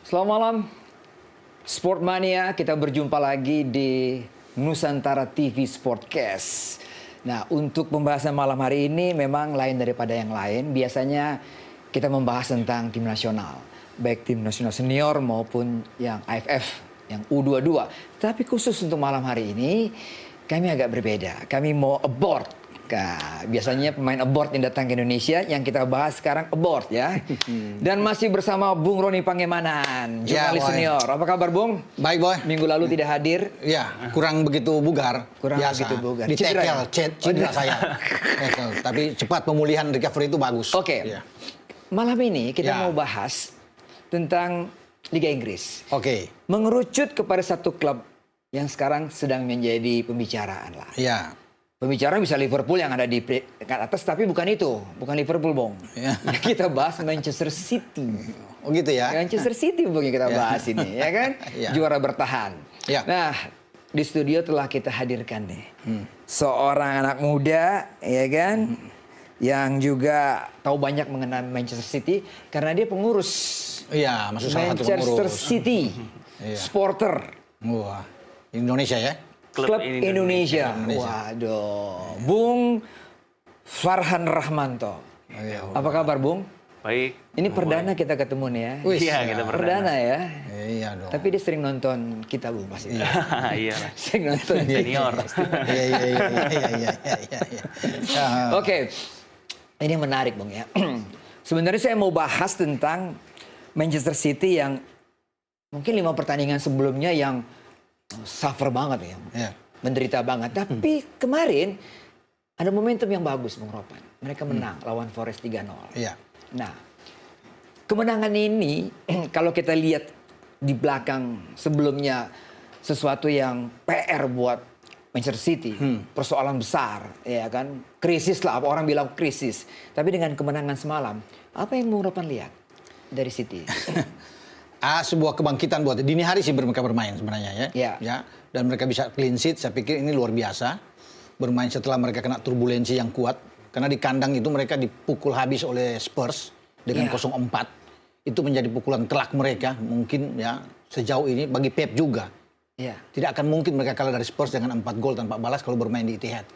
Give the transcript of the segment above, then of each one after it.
Selamat malam, Sportmania. Kita berjumpa lagi di Nusantara TV Sportcast. Nah, untuk pembahasan malam hari ini memang lain daripada yang lain. Biasanya kita membahas tentang tim nasional, baik tim nasional senior maupun yang AFF, yang U22. Tapi khusus untuk malam hari ini, kami agak berbeda. Kami mau abort. Nah, biasanya pemain abort yang datang ke Indonesia, yang kita bahas sekarang abort ya. Dan masih bersama Bung Roni Pangemanan, jurnalis senior. Apa kabar Bung? Baik Boy. Minggu lalu tidak hadir. Ya, kurang begitu bugar. Kurang biasa. begitu bugar. Di tackle, cedera saya. Tapi cepat pemulihan recovery itu bagus. Oke. Ya. Malam ini kita Ya. mau bahas tentang Liga Inggris. Oke. Mengerucut kepada satu klub yang sekarang sedang menjadi pembicaraan lah. Ya. Pembicaraan bisa Liverpool yang ada di peringkat atas, tapi bukan itu. Bukan Liverpool, Bung. Ya. Kita bahas Manchester City. Oh gitu ya. Manchester City, Bung, yang kita bahas ini. Ya kan? Ya. Juara bertahan. Ya. Nah, di studio telah kita hadirkan nih. Seorang anak muda, ya kan? Yang juga tahu banyak mengenai Manchester City. Karena dia pengurus Iya, maksud salah satu Manchester pengurus. City. Iya. Supporter. Wah, Indonesia ya. Klub Indonesia. Waduh. Bung Farhan Rahmanto. Iya. Apa kabar, Bung? Baik. Ini perdana kita ketemu nih ya. Wih, Iya, kita Perdana ya. Iya dong. Tapi dia sering nonton kita, Bung, pasti. Iya. Sering nonton. Senior. Iya. Oke. Ini menarik, Bung ya. Sebenarnya saya mau bahas tentang Manchester City yang mungkin 5 pertandingan sebelumnya yang suffer banget ya. Iya. Menderita banget. Tapi kemarin ada momentum yang bagus, Bung Ropan. Mereka menang lawan Forest 3-0. Iya. Nah, kemenangan ini kalau kita lihat di belakang sebelumnya sesuatu yang PR buat Manchester City, persoalan besar, ya kan, krisis lah, orang bilang krisis. Tapi dengan kemenangan semalam, apa yang Bung Ropan lihat dari City? Sebuah kebangkitan buat dini hari sih mereka bermain sebenarnya ya. Ya. Dan mereka bisa clean sheet, saya pikir ini luar biasa. Bermain setelah mereka kena turbulensi yang kuat. Karena di kandang itu mereka dipukul habis oleh Spurs dengan 0-4. Itu menjadi pukulan telak mereka mungkin ya sejauh ini bagi Pep juga. Ya. Tidak akan mungkin mereka kalah dari Spurs dengan 4 gol tanpa balas kalau bermain di Etihad.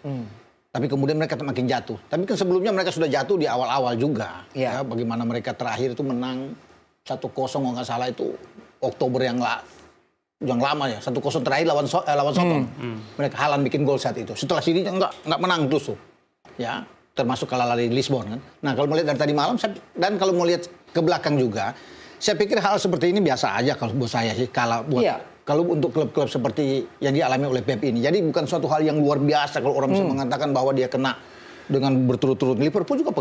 Tapi kemudian mereka makin jatuh. Tapi kan sebelumnya mereka sudah jatuh di awal-awal juga. Ya. Ya, bagaimana mereka terakhir itu menang 1-0 kalau nggak salah itu Oktober yang lama ya. 1-0 terakhir lawan Soton. Mereka Haaland bikin gol saat itu. Setelah sini nggak menang terus tuh. Ya, termasuk kalah dari Lisbon kan. Nah, kalau melihat dari tadi malam dan kalau mau lihat ke belakang juga, saya pikir hal seperti ini biasa aja kalau buat saya sih kalau untuk klub-klub seperti yang dialami oleh Pep ini. Jadi bukan suatu hal yang luar biasa kalau orang bisa mengatakan bahwa dia kena dengan berturut-turut. Liverpool juga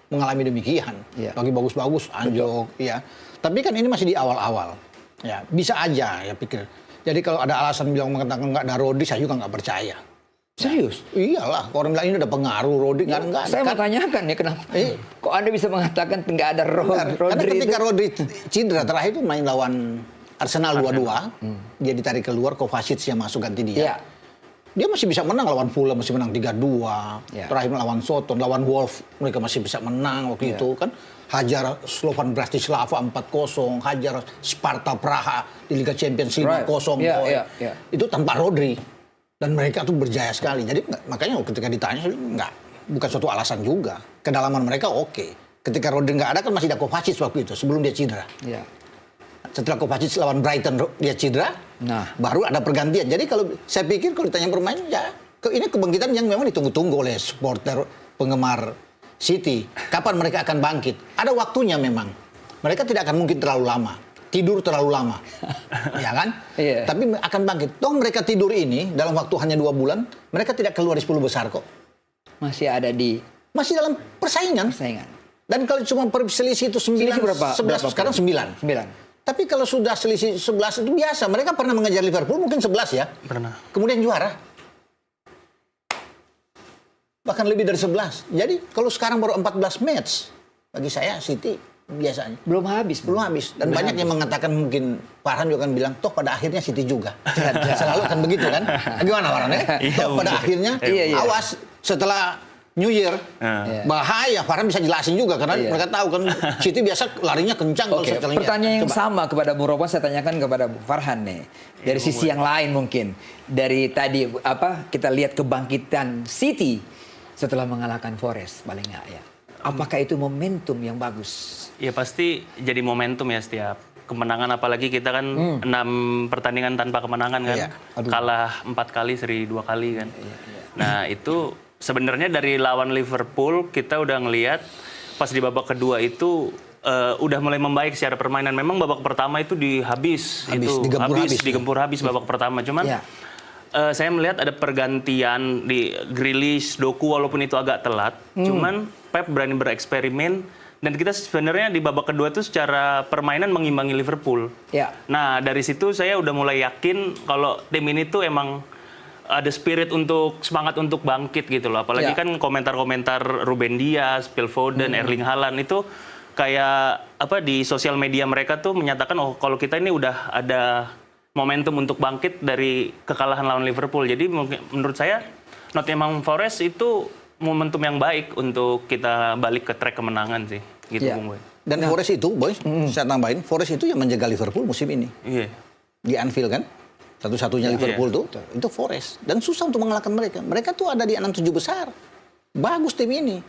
mengalami demikian. Lagi bagus-bagus, anjlok, ya. Tapi kan ini masih di awal-awal. Ya, bisa aja ya pikir. Jadi kalau ada alasan bilang mengatakan nggak ada Rodri, saya juga nggak percaya. Serius? Iyalah, orang bilang ini ada pengaruh Rodri nggak ada. Saya mau tanyakan nih kenapa? Kok Anda bisa mengatakan nggak ada Rodri? Karena ketika Rodri cedera terakhir itu main lawan Arsenal 2-2, dia ditarik keluar, Kovacic yang masuk ganti dia. Iya. Dia masih bisa menang lawan Fulham, masih menang 3-2. Ya. Terakhir lawan Soton, lawan Wolves, mereka masih bisa menang waktu itu kan. Hajar Slovan Bratislava 4-0, hajar Sparta Praha di Liga Champions 5-0. Itu tanpa Rodri. Dan mereka tuh berjaya sekali. Jadi makanya ketika ditanya, bukan suatu alasan juga. Kedalaman mereka oke. Ketika Rodri nggak ada kan masih ada Kovacic waktu itu, sebelum dia cedera. Ya. Setelah Kovacic lawan Brighton dia cedera, baru ada pergantian. Jadi kalau saya pikir kalau ditanya bermain, ya ini kebangkitan yang memang ditunggu-tunggu oleh supporter penggemar City. Kapan mereka akan bangkit? Ada waktunya memang. Mereka tidak akan mungkin terlalu lama. Tidur terlalu lama. Ya kan? Iya. Tapi akan bangkit. Toh mereka tidur ini dalam waktu hanya 2 bulan, mereka tidak keluar di 10 besar kok. Masih ada di... Masih dalam persaingan. Dan kalau cuma selisih itu 9, Selisih berapa? 11, sekarang 9. 9. Tapi kalau sudah selisih 11 itu biasa. Mereka pernah mengejar Liverpool mungkin 11 ya. Pernah. Kemudian juara. Bahkan lebih dari 11. Jadi kalau sekarang baru 14 match, bagi saya City biasanya. Belum habis. Dan banyak yang mengatakan mungkin Farhan juga akan bilang, toh pada akhirnya City juga. Selalu kan begitu kan. Gimana Farhan ya? Toh pada akhirnya, awas setelah New Year. Iya. Bahaya, Farhan bisa jelasin juga karena Iya. mereka tahu kan City biasa larinya kencang kalau Oke, setelahnya. pertanyaan yang Coba. sama kepada Bung Ropan saya tanyakan kepada Bung Farhan nih. Dari sisi yang lain mungkin. Dari tadi kita lihat kebangkitan City setelah mengalahkan Forest paling nggak ya. Apakah itu momentum yang bagus? Ya pasti jadi momentum ya setiap kemenangan, apalagi kita kan 6 pertandingan tanpa kemenangan kan. Iya. Kalah 4 kali, seri 2 kali kan. Nah itu sebenarnya dari lawan Liverpool kita udah ngelihat pas di babak kedua itu udah mulai membaik secara permainan. Memang babak pertama itu digempur habis babak pertama. Cuman Iya. saya melihat ada pergantian di Grealish, Doku walaupun itu agak telat. Cuman Pep berani bereksperimen dan kita sebenarnya di babak kedua itu secara permainan mengimbangi Liverpool. Ya. Nah dari situ saya udah mulai yakin kalau tim ini tuh emang ada spirit untuk semangat untuk bangkit gitu loh. Apalagi Ya. kan komentar-komentar Ruben Dias, Phil Foden, Erling Haaland itu kayak di sosial media mereka tuh menyatakan oh kalau kita ini udah ada momentum untuk bangkit dari kekalahan lawan Liverpool. Jadi mungkin menurut saya Nottingham Forest itu momentum yang baik untuk kita balik ke track kemenangan sih. Gitu Ya. Bung Boy. Dan Forest itu, boy, saya tambahin, Forest itu yang menjaga Liverpool musim ini. Iya. Di Anfield kan. Satu-satunya Liverpool tuh, itu Forest. Dan susah untuk mengalahkan mereka. Mereka tuh ada di 6-7 besar. Bagus tim ini.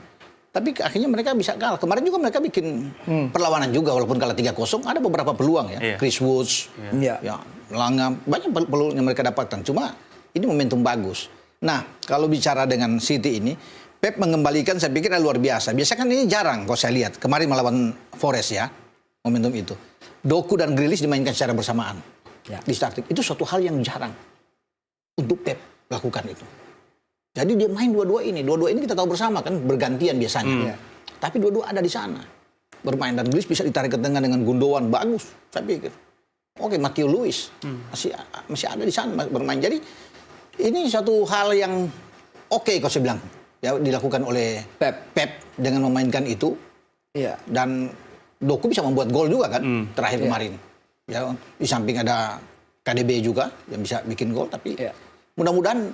Tapi akhirnya mereka bisa kalah. Kemarin juga mereka bikin perlawanan juga, walaupun kalah 3-0. Ada beberapa peluang ya. Iya. Chris Woods, Iya. ya, Langam. Banyak peluang yang mereka dapatkan. Cuma ini momentum bagus. Nah, kalau bicara dengan City ini, Pep mengembalikan saya pikir luar biasa. Biasa kan ini jarang kalau saya lihat. Kemarin melawan Forest ya, momentum itu. Doku dan Grealish dimainkan secara bersamaan. Ya. Di starting. Itu suatu hal yang jarang untuk Pep lakukan itu. Jadi dia main dua-dua ini. Dua-dua ini kita tahu bersama kan bergantian biasanya. Ya. Tapi dua-dua ada di sana. Bermain dan Grealish bisa ditarik ke tengah dengan Gundogan. Bagus, saya pikir. Oke, Matthew Lewis masih ada di sana bermain. Jadi ini satu hal yang oke kalau saya bilang ya dilakukan oleh Pep dengan memainkan itu. Iya. Dan Doku bisa membuat gol juga kan terakhir kemarin. Ya, di samping ada KDB juga yang bisa bikin gol, tapi mudah-mudahan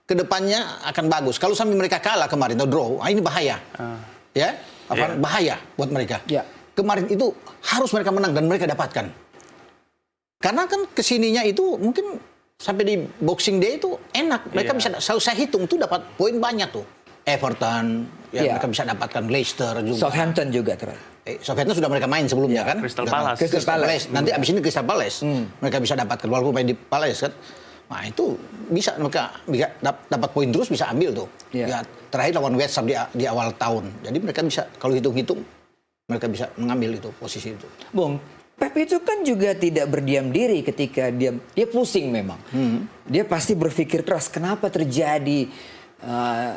kedepannya akan bagus. Kalau sampai mereka kalah kemarin atau draw, ini bahaya. Ya, bahaya buat mereka. Ya. Kemarin itu harus mereka menang dan mereka dapatkan. Karena kan kesininya itu mungkin sampai di Boxing Day itu enak. Mereka bisa, saya hitung tuh dapat poin banyak tuh. Everton, mereka bisa dapatkan Leicester juga. Southampton juga terakhir. Southampton sudah mereka main sebelumnya kan? Crystal Udah Palace. Crystal Palace. Nanti abis ini Crystal Palace. Mereka bisa dapatkan walaupun main di Palace kan. Nah itu bisa mereka dapat poin terus bisa ambil tuh. Ya, terakhir lawan West Ham di awal tahun. Jadi mereka bisa kalau hitung-hitung mereka bisa mengambil itu posisi itu. Bung, Pep itu kan juga tidak berdiam diri ketika dia pusing memang. Dia pasti berpikir keras kenapa terjadi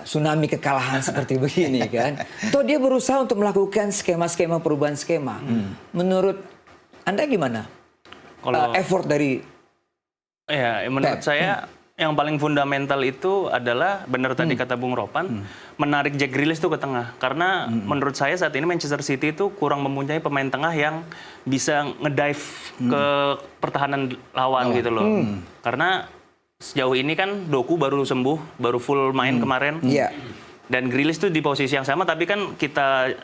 tsunami kekalahan seperti begini kan. Toh dia berusaha untuk melakukan skema-skema perubahan skema. Menurut Anda gimana? Kalau Effort dari ya menurut Pep. saya yang paling fundamental itu adalah benar tadi kata Bung Ropan, menarik Jack Grealish itu ke tengah. Karena menurut saya saat ini Manchester City itu kurang mempunyai pemain tengah yang bisa ngedive ke pertahanan lawan gitu loh. Karena sejauh ini kan Doku baru sembuh, baru full main kemarin. Iya. Dan Grealish itu di posisi yang sama, tapi kan kita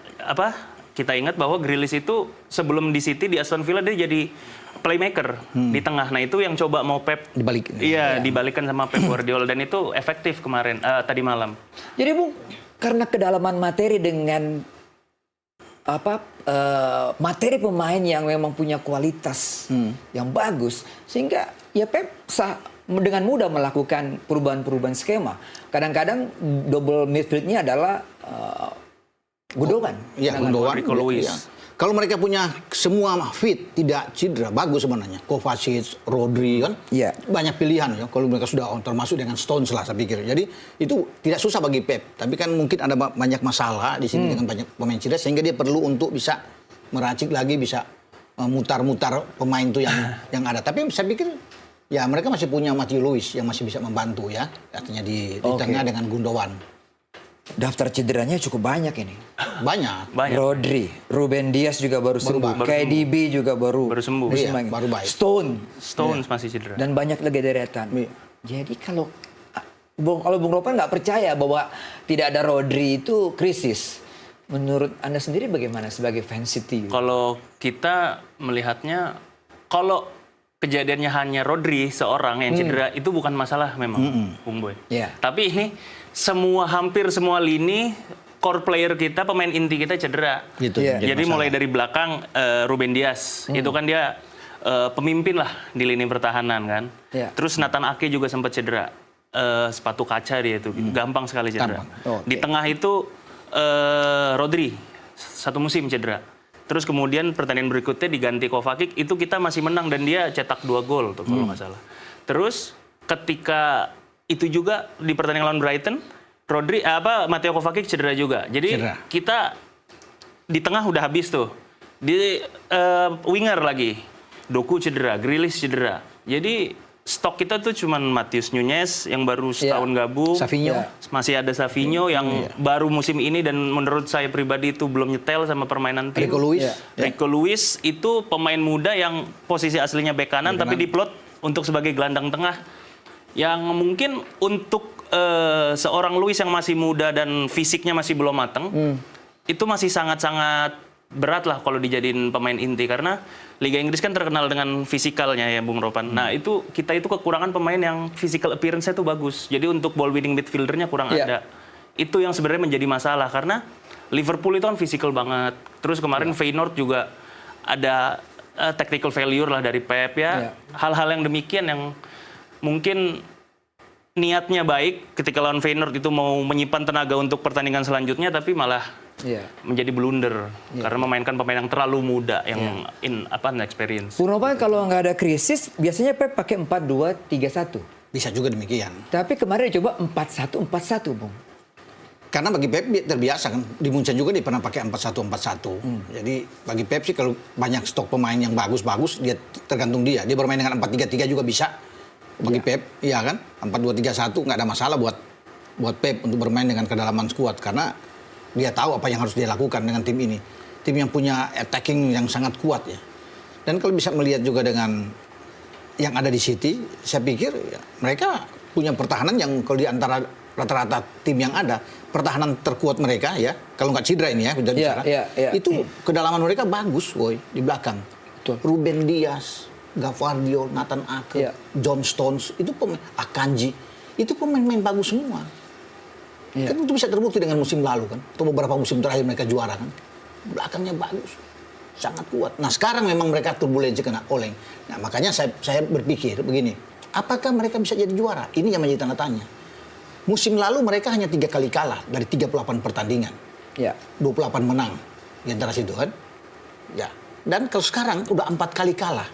ingat bahwa Grealish itu sebelum di City di Aston Villa dia jadi playmaker di tengah. Nah itu yang coba mau Pep Dibalikin. Iya, dibalikan sama Pep Guardiola dan itu efektif kemarin tadi malam. Jadi Bung, karena kedalaman materi dengan materi pemain yang memang punya kualitas yang bagus, sehingga ya Pep dengan mudah melakukan perubahan-perubahan skema. Kadang-kadang double midfieldnya adalah Gundogan. Iya, Gundogan. Rico Lewis. Ya. Kalau mereka punya semua fit, tidak cedera, bagus sebenarnya. Kovacic, Rodri kan, banyak pilihan ya. Kalau mereka sudah termasuk dengan Stones lah saya pikir. Jadi itu tidak susah bagi Pep. Tapi kan mungkin ada banyak masalah di sini dengan banyak pemain cedera, sehingga dia perlu untuk bisa meracik lagi, bisa mutar-mutar pemain itu yang ada. Tapi saya pikir ya mereka masih punya Matthew Lewis yang masih bisa membantu ya. Artinya di tengah dengan Gundogan. Daftar cederanya cukup banyak ini. Banyak. Rodri, Ruben Dias juga baru sembuh. KDB juga baru sembuh. Iya, baru baik. Stones masih cedera. Dan banyak lagi deretan. Jadi kalau Kalau Bung Ropan nggak percaya bahwa tidak ada Rodri itu krisis. Menurut Anda sendiri bagaimana sebagai fans City? Kalau kita melihatnya, kalau kejadiannya hanya Rodri seorang yang cedera, itu bukan masalah memang, Bung Boy. Yeah. Tapi ini hampir semua lini core player kita, pemain inti kita cedera. Gitu. Iya. Jadi mulai dari belakang Ruben Dias, itu kan dia pemimpin lah di lini pertahanan kan. Iya. Terus Nathan Ake juga sempat cedera. Sepatu kaca dia itu, gampang sekali cedera. Oh, Di oke. tengah itu Rodri, satu musim cedera. Terus kemudian pertandingan berikutnya diganti Kovacic, itu kita masih menang dan dia cetak 2 gol tuh kalau nggak salah. Terus ketika itu juga di pertandingan lawan Brighton, Mateo Kovacic cedera juga. Jadi Cedera. kita di tengah udah habis tuh. Di winger lagi, Doku cedera, Grealish cedera. Jadi stok kita tuh cuman Matheus Nunes yang baru setahun gabung. Savinho. Ya. Masih ada Savinho yang baru musim ini dan menurut saya pribadi itu belum nyetel sama permainan tim. Rico Lewis. Ya. Rico Lewis itu pemain muda yang posisi aslinya bek kanan tapi diplot untuk sebagai gelandang tengah. Yang mungkin untuk seorang Lewis yang masih muda dan fisiknya masih belum matang, itu masih sangat-sangat berat lah kalau dijadiin pemain inti karena Liga Inggris kan terkenal dengan fisikalnya ya Bung Ropan. Nah kita itu kekurangan pemain yang physical appearance-nya tuh bagus. Jadi untuk ball winning midfielder-nya kurang Iya. ada. Itu yang sebenarnya menjadi masalah karena Liverpool itu kan physical banget. Terus kemarin Feyenoord juga ada technical failure lah dari Pep ya. Iya. Hal-hal yang demikian yang mungkin niatnya baik ketika lawan Feyenoord itu mau menyimpan tenaga untuk pertandingan selanjutnya tapi malah Iya. menjadi blunder karena memainkan pemain yang terlalu muda yang experience. Bung Ropan kalau nggak ada krisis, biasanya Pep pakai 4-2-3-1. Bisa juga demikian. Tapi kemarin dicoba 4-1-4-1, Bung. Karena bagi Pep dia terbiasa kan. Di Munchen juga dia pernah pakai 4-1-4-1. Jadi bagi Pep sih kalau banyak stok pemain yang bagus-bagus, dia tergantung dia. Dia bermain dengan 4-3-3 juga bisa. Bagi Pep, iya kan? 4-2-3-1 nggak ada masalah buat Pep untuk bermain dengan kedalaman skuad. Karena dia tahu apa yang harus dia lakukan dengan tim ini. Tim yang punya attacking yang sangat kuat ya. Dan kalau bisa melihat juga dengan yang ada di City, saya pikir ya, mereka punya pertahanan yang kalau di antara rata-rata tim yang ada, pertahanan terkuat mereka ya, kalau nggak cedera ini ya, udah bicara, itu kedalaman mereka bagus, woy, di belakang. Betul. Ruben Dias, Gvardiol, Nathan Ake, John Stones, itu Akanji, itu pemain-pemain bagus semua. Iya. Kan itu bisa terbukti dengan musim lalu kan, atau beberapa musim terakhir mereka juara kan, belakangnya bagus, sangat kuat. Nah sekarang memang mereka turbulensi kena oleng. Nah makanya saya berpikir begini, apakah mereka bisa jadi juara? Ini yang menjadi tanda tanya. Musim lalu mereka hanya 3 kali kalah dari 38 pertandingan, Ya. 28 menang di antara situ kan, ya. Dan kalau sekarang udah 4 kali kalah,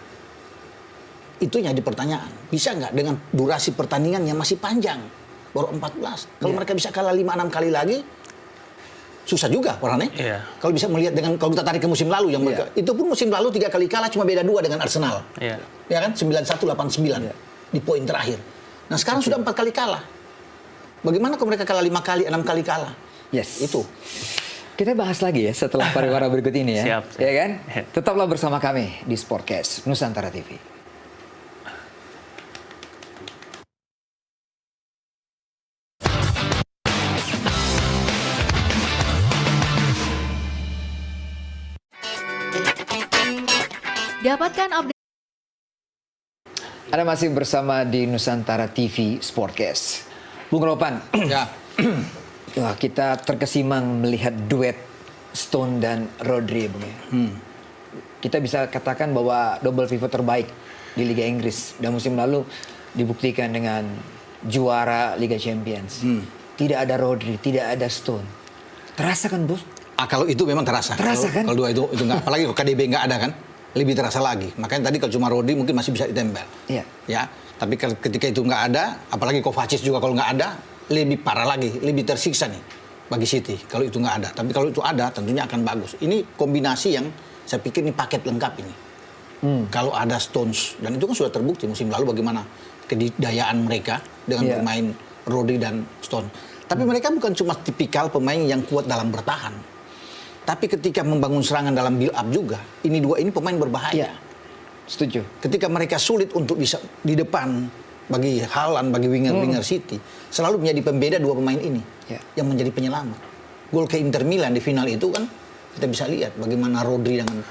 itu yang jadi pertanyaan. Bisa nggak dengan durasi pertandingan yang masih panjang? Baru 14. Kalau mereka bisa kalah 5-6 kali lagi, susah juga orangnya. Iya. Kalau bisa melihat kalau kita tarik ke musim lalu yang mereka, itu pun musim lalu 3 kali kalah cuma beda 2 dengan Arsenal. Iya. Ya kan? 91-89 di poin terakhir. Nah sekarang sudah 4 kali kalah. Bagaimana kalau mereka kalah 5 kali, 6 kali kalah? Yes. Itu. Kita bahas lagi ya setelah pariwara berikut ini ya. Siap. Ya kan? Tetaplah bersama kami di Sportcast Nusantara TV. Dapatkan update Anda masih bersama di Nusantara TV Sportcast. Bung Ropan, Ya. wah, kita terkesima melihat duet Stone dan Rodri, Bung. Kita bisa katakan bahwa double pivot terbaik di Liga Inggris dan musim lalu dibuktikan dengan juara Liga Champions. Tidak ada Rodri, tidak ada Stone. Terasa kan, Bos? Kalau itu memang terasa. Terasa kan? Kalau dua itu nggak, apalagi kalau KDB nggak ada kan, lebih terasa lagi. Makanya tadi kalau cuma Rodri mungkin masih bisa ditempel. Iya. Ya, tapi ketika itu nggak ada, apalagi Kovacic juga kalau nggak ada, lebih parah lagi, lebih tersiksa nih bagi City kalau itu nggak ada. Tapi kalau itu ada, tentunya akan bagus. Ini kombinasi yang saya pikir ini paket lengkap ini. Kalau ada Stones, dan itu kan sudah terbukti musim lalu bagaimana kedidayaan mereka dengan bermain Rodri dan Stone. Tapi mereka bukan cuma tipikal pemain yang kuat dalam bertahan. Tapi ketika membangun serangan dalam build up juga, ini dua ini pemain berbahaya. Iya. Setuju. Ketika mereka sulit untuk bisa di depan bagi Haaland, bagi winger-winger City, selalu menjadi pembeda dua pemain ini yang menjadi penyelamat. Gol ke Inter Milan di final itu kan kita bisa lihat bagaimana Rodri dengan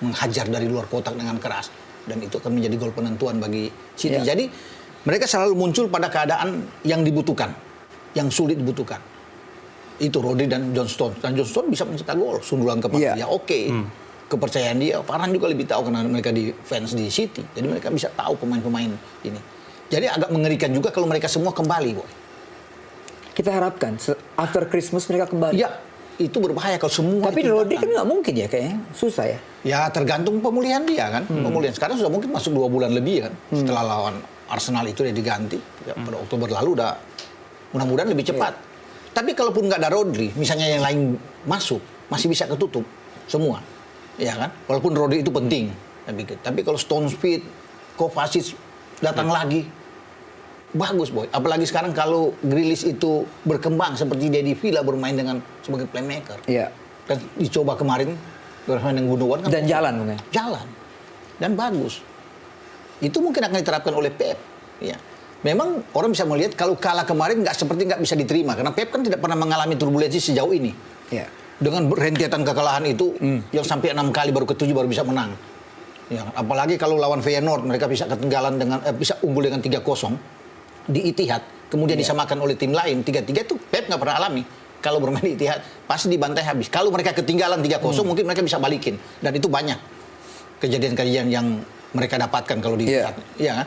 menghajar dari luar kotak dengan keras, dan itu akan menjadi gol penentuan bagi City. Jadi mereka selalu muncul pada keadaan yang dibutuhkan, yang sulit dibutuhkan. Itu Rodri dan John Stones. Dan John Stones bisa mencetak gol sundulan ke papan. Ya kepercayaan dia. Varane juga lebih tahu karena mereka di fans di City. Jadi mereka bisa tahu pemain-pemain ini. Jadi agak mengerikan juga kalau mereka semua kembali, boy. Kita harapkan after Christmas mereka kembali. Ya, itu berbahaya kalau semua. Tapi Rodri kan nggak mungkin ya, kayaknya susah ya. Ya tergantung pemulihan dia kan. Pemulihan sekarang sudah mungkin masuk 2 bulan lebih kan. Setelah lawan Arsenal itu dia diganti. Ya, pada Oktober lalu udah mudah-mudahan lebih cepat. Tapi kalaupun nggak ada Rodri, misalnya yang lain masuk, masih bisa ketutup semua. Ya kan? Walaupun Rodri itu penting. Tapi kalau Stone Speed, Kovacic datang lagi, bagus, boy. Apalagi sekarang kalau Grealish itu berkembang seperti dia di Villa bermain dengan sebagai playmaker. Iya. Dan dicoba kemarin bermain dengan Gundogan kan. Dan jalan mungkin. Jalan. Dan bagus. Itu mungkin akan diterapkan oleh Pep. Ya. Memang orang bisa melihat kalau kalah kemarin nggak bisa diterima karena Pep kan tidak pernah mengalami turbulensi sejauh ini. Iya. Dengan rentetan kekalahan itu yang sampai 6 kali baru ke-7 baru bisa menang. Ya, apalagi kalau lawan Feyenoord mereka bisa ketinggalan dengan bisa unggul dengan 3-0 di Etihad, kemudian disamakan oleh tim lain 3-3 itu Pep nggak pernah alami. Kalau bermain di Etihad pasti dibantai habis. Kalau mereka ketinggalan 3-0 mungkin mereka bisa balikin, dan itu banyak kejadian-kejadian yang mereka dapatkan kalau di Etihad. Iya kan?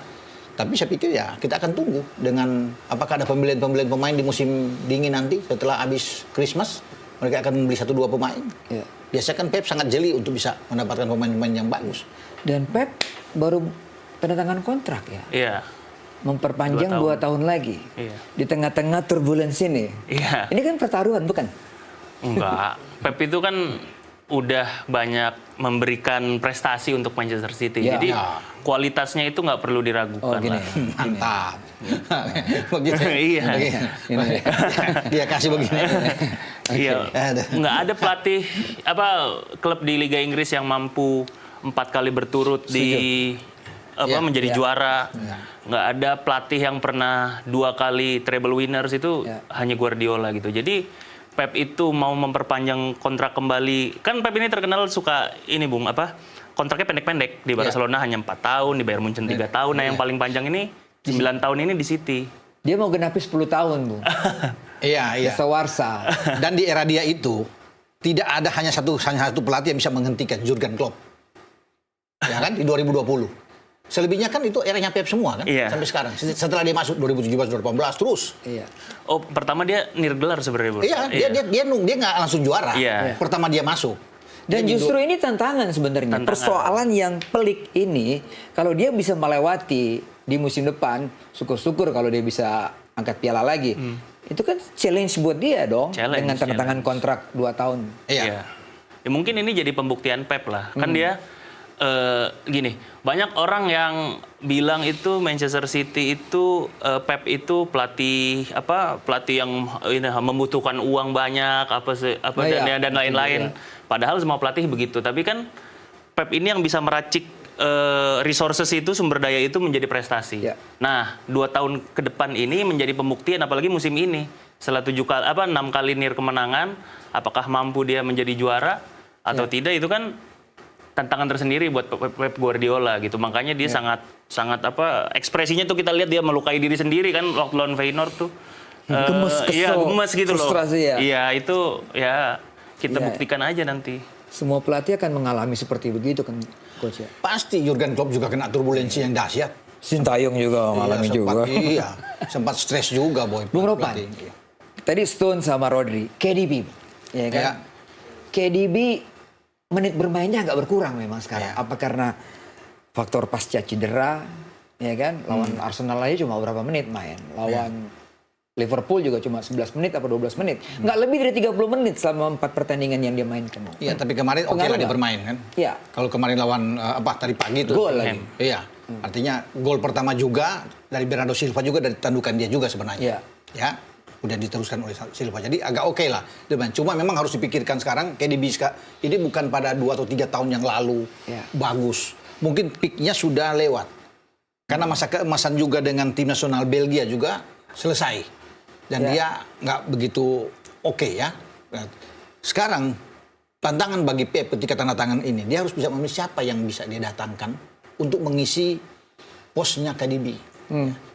Tapi saya pikir ya kita akan tunggu dengan apakah ada pembelian pemain di musim dingin nanti setelah habis Christmas. Mereka akan membeli 1-2 pemain. Yeah. Biasanya kan Pep sangat jeli untuk bisa mendapatkan pemain-pemain yang bagus. Dan Pep baru tanda tangan kontrak ya. Iya. Memperpanjang 2 tahun lagi. Iya. Di tengah-tengah turbulensi ini. Iya. Ini kan pertaruhan bukan? Enggak. Pep itu kan udah banyak memberikan prestasi untuk Manchester City. Ya. Jadi kualitasnya itu nggak perlu diragukan. Gini. Lah. Mantap. Begitu. Iya. Dia kasih begini. Iya. Nggak ada pelatih klub di Liga Inggris yang mampu 4 kali berturut menjadi juara. Nggak ada pelatih yang pernah 2 kali treble winners itu hanya Guardiola gitu. Jadi Pep itu mau memperpanjang kontrak kembali. Kan Pep ini terkenal suka ini Bung, kontraknya pendek-pendek. Di Barcelona hanya 4 tahun, di Bayern Munchen 3 tahun. Nah yang paling panjang ini 9 tahun ini di City. Dia mau genapi 10 tahun, Bung. Iya. Sewarsa. Dan di era dia itu tidak ada hanya satu pelatih yang bisa menghentikan, Jurgen Klopp. Ya kan di 2020. Selebihnya kan itu eranya Pep semua kan sampai sekarang. Setelah dia masuk 2017 2018 terus. Iya. Oh, pertama dia nirgelar sebenarnya, Bro. Iya, dia nggak langsung juara. Iya. Pertama dia masuk. Dan justru ini tantangan sebenarnya. Persoalan yang pelik ini kalau dia bisa melewati di musim depan, syukur-syukur kalau dia bisa angkat piala lagi. Itu kan challenge buat dia dong dengan tanda tangan kontrak 2 tahun. Iya. Ya, mungkin ini jadi pembuktian Pep lah. Kan dia gini, banyak orang yang bilang itu Manchester City itu Pep itu pelatih yang membutuhkan uang banyak dan lain-lain. Padahal semua pelatih begitu. Tapi kan Pep ini yang bisa meracik resources itu, sumber daya itu menjadi prestasi. Nah, 2 tahun ke depan ini menjadi pembuktian, apalagi musim ini setelah 6 kali nir kemenangan, apakah mampu dia menjadi juara atau tidak, itu kan tantangan tersendiri buat Pep Guardiola gitu. Makanya dia sangat ekspresinya tuh kita lihat dia melukai diri sendiri kan waktu lawan Feyenoord tuh. Gemes, kesel, iya, gemes gitu frustrasi loh. Iya, itu ya kita buktikan aja nanti. Semua pelatih akan mengalami seperti begitu kan, Coach ya. Pasti Jurgen Klopp juga kena turbulensi yang dahsyat. Sintayong juga mengalami juga. Iya, sempat stres juga, boy. Bung Ropan, tadi Stone sama Rodri, KDB, ya kan? KDB menit bermainnya agak berkurang memang sekarang. Apa karena faktor pasca cedera, ya kan? Lawan Arsenal aja cuma berapa menit main. Lawan Liverpool juga cuma 11 menit atau 12 menit. Nggak lebih dari 30 menit selama 4 pertandingan yang dia mainkan. Iya, tapi kemarin oke lah dia bermain kan. Iya. Kalau kemarin lawan tadi pagi itu. Gol lagi. Iya. Artinya gol pertama juga dari Bernardo Silva juga, dari tandukan dia juga sebenarnya. Ya. Udah diteruskan oleh Silva. Jadi agak oke lah. Cuma memang harus dipikirkan sekarang KDB ini bukan pada 2 atau 3 tahun yang lalu bagus. Mungkin peaknya sudah lewat. Karena masa keemasan juga dengan tim nasional Belgia juga selesai. Dan dia nggak begitu oke ya. Nah, sekarang tantangan bagi Pep ketika tanda tangan ini, dia harus bisa memilih siapa yang bisa dia datangkan untuk mengisi posnya KDB,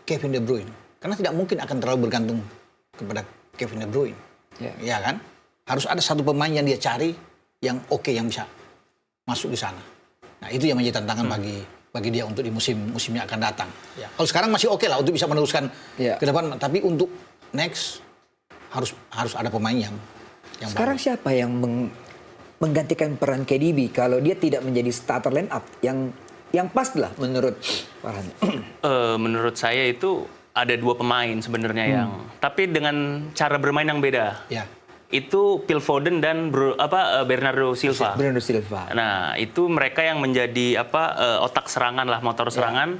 Kevin De Bruyne. Karena tidak mungkin akan terlalu bergantung kepada Kevin De Bruyne. Ya kan? Harus ada satu pemain yang dia cari yang oke, yang bisa masuk di sana. Nah, itu yang menjadi tantangan bagi dia untuk di musim yang akan datang. Ya. Kalau sekarang masih oke lah untuk bisa meneruskan ke depan, tapi untuk next harus ada pemain yang sekarang baru. Siapa yang menggantikan peran KDB kalau dia tidak menjadi starter line up yang pas lah menurut Farhan? Menurut saya itu ada 2 pemain sebenarnya yang tapi dengan cara bermain yang beda. Ya. Itu Phil Foden dan Bernardo Silva. Bernardo Silva. Nah, itu mereka yang menjadi otak serangan lah, motor serangan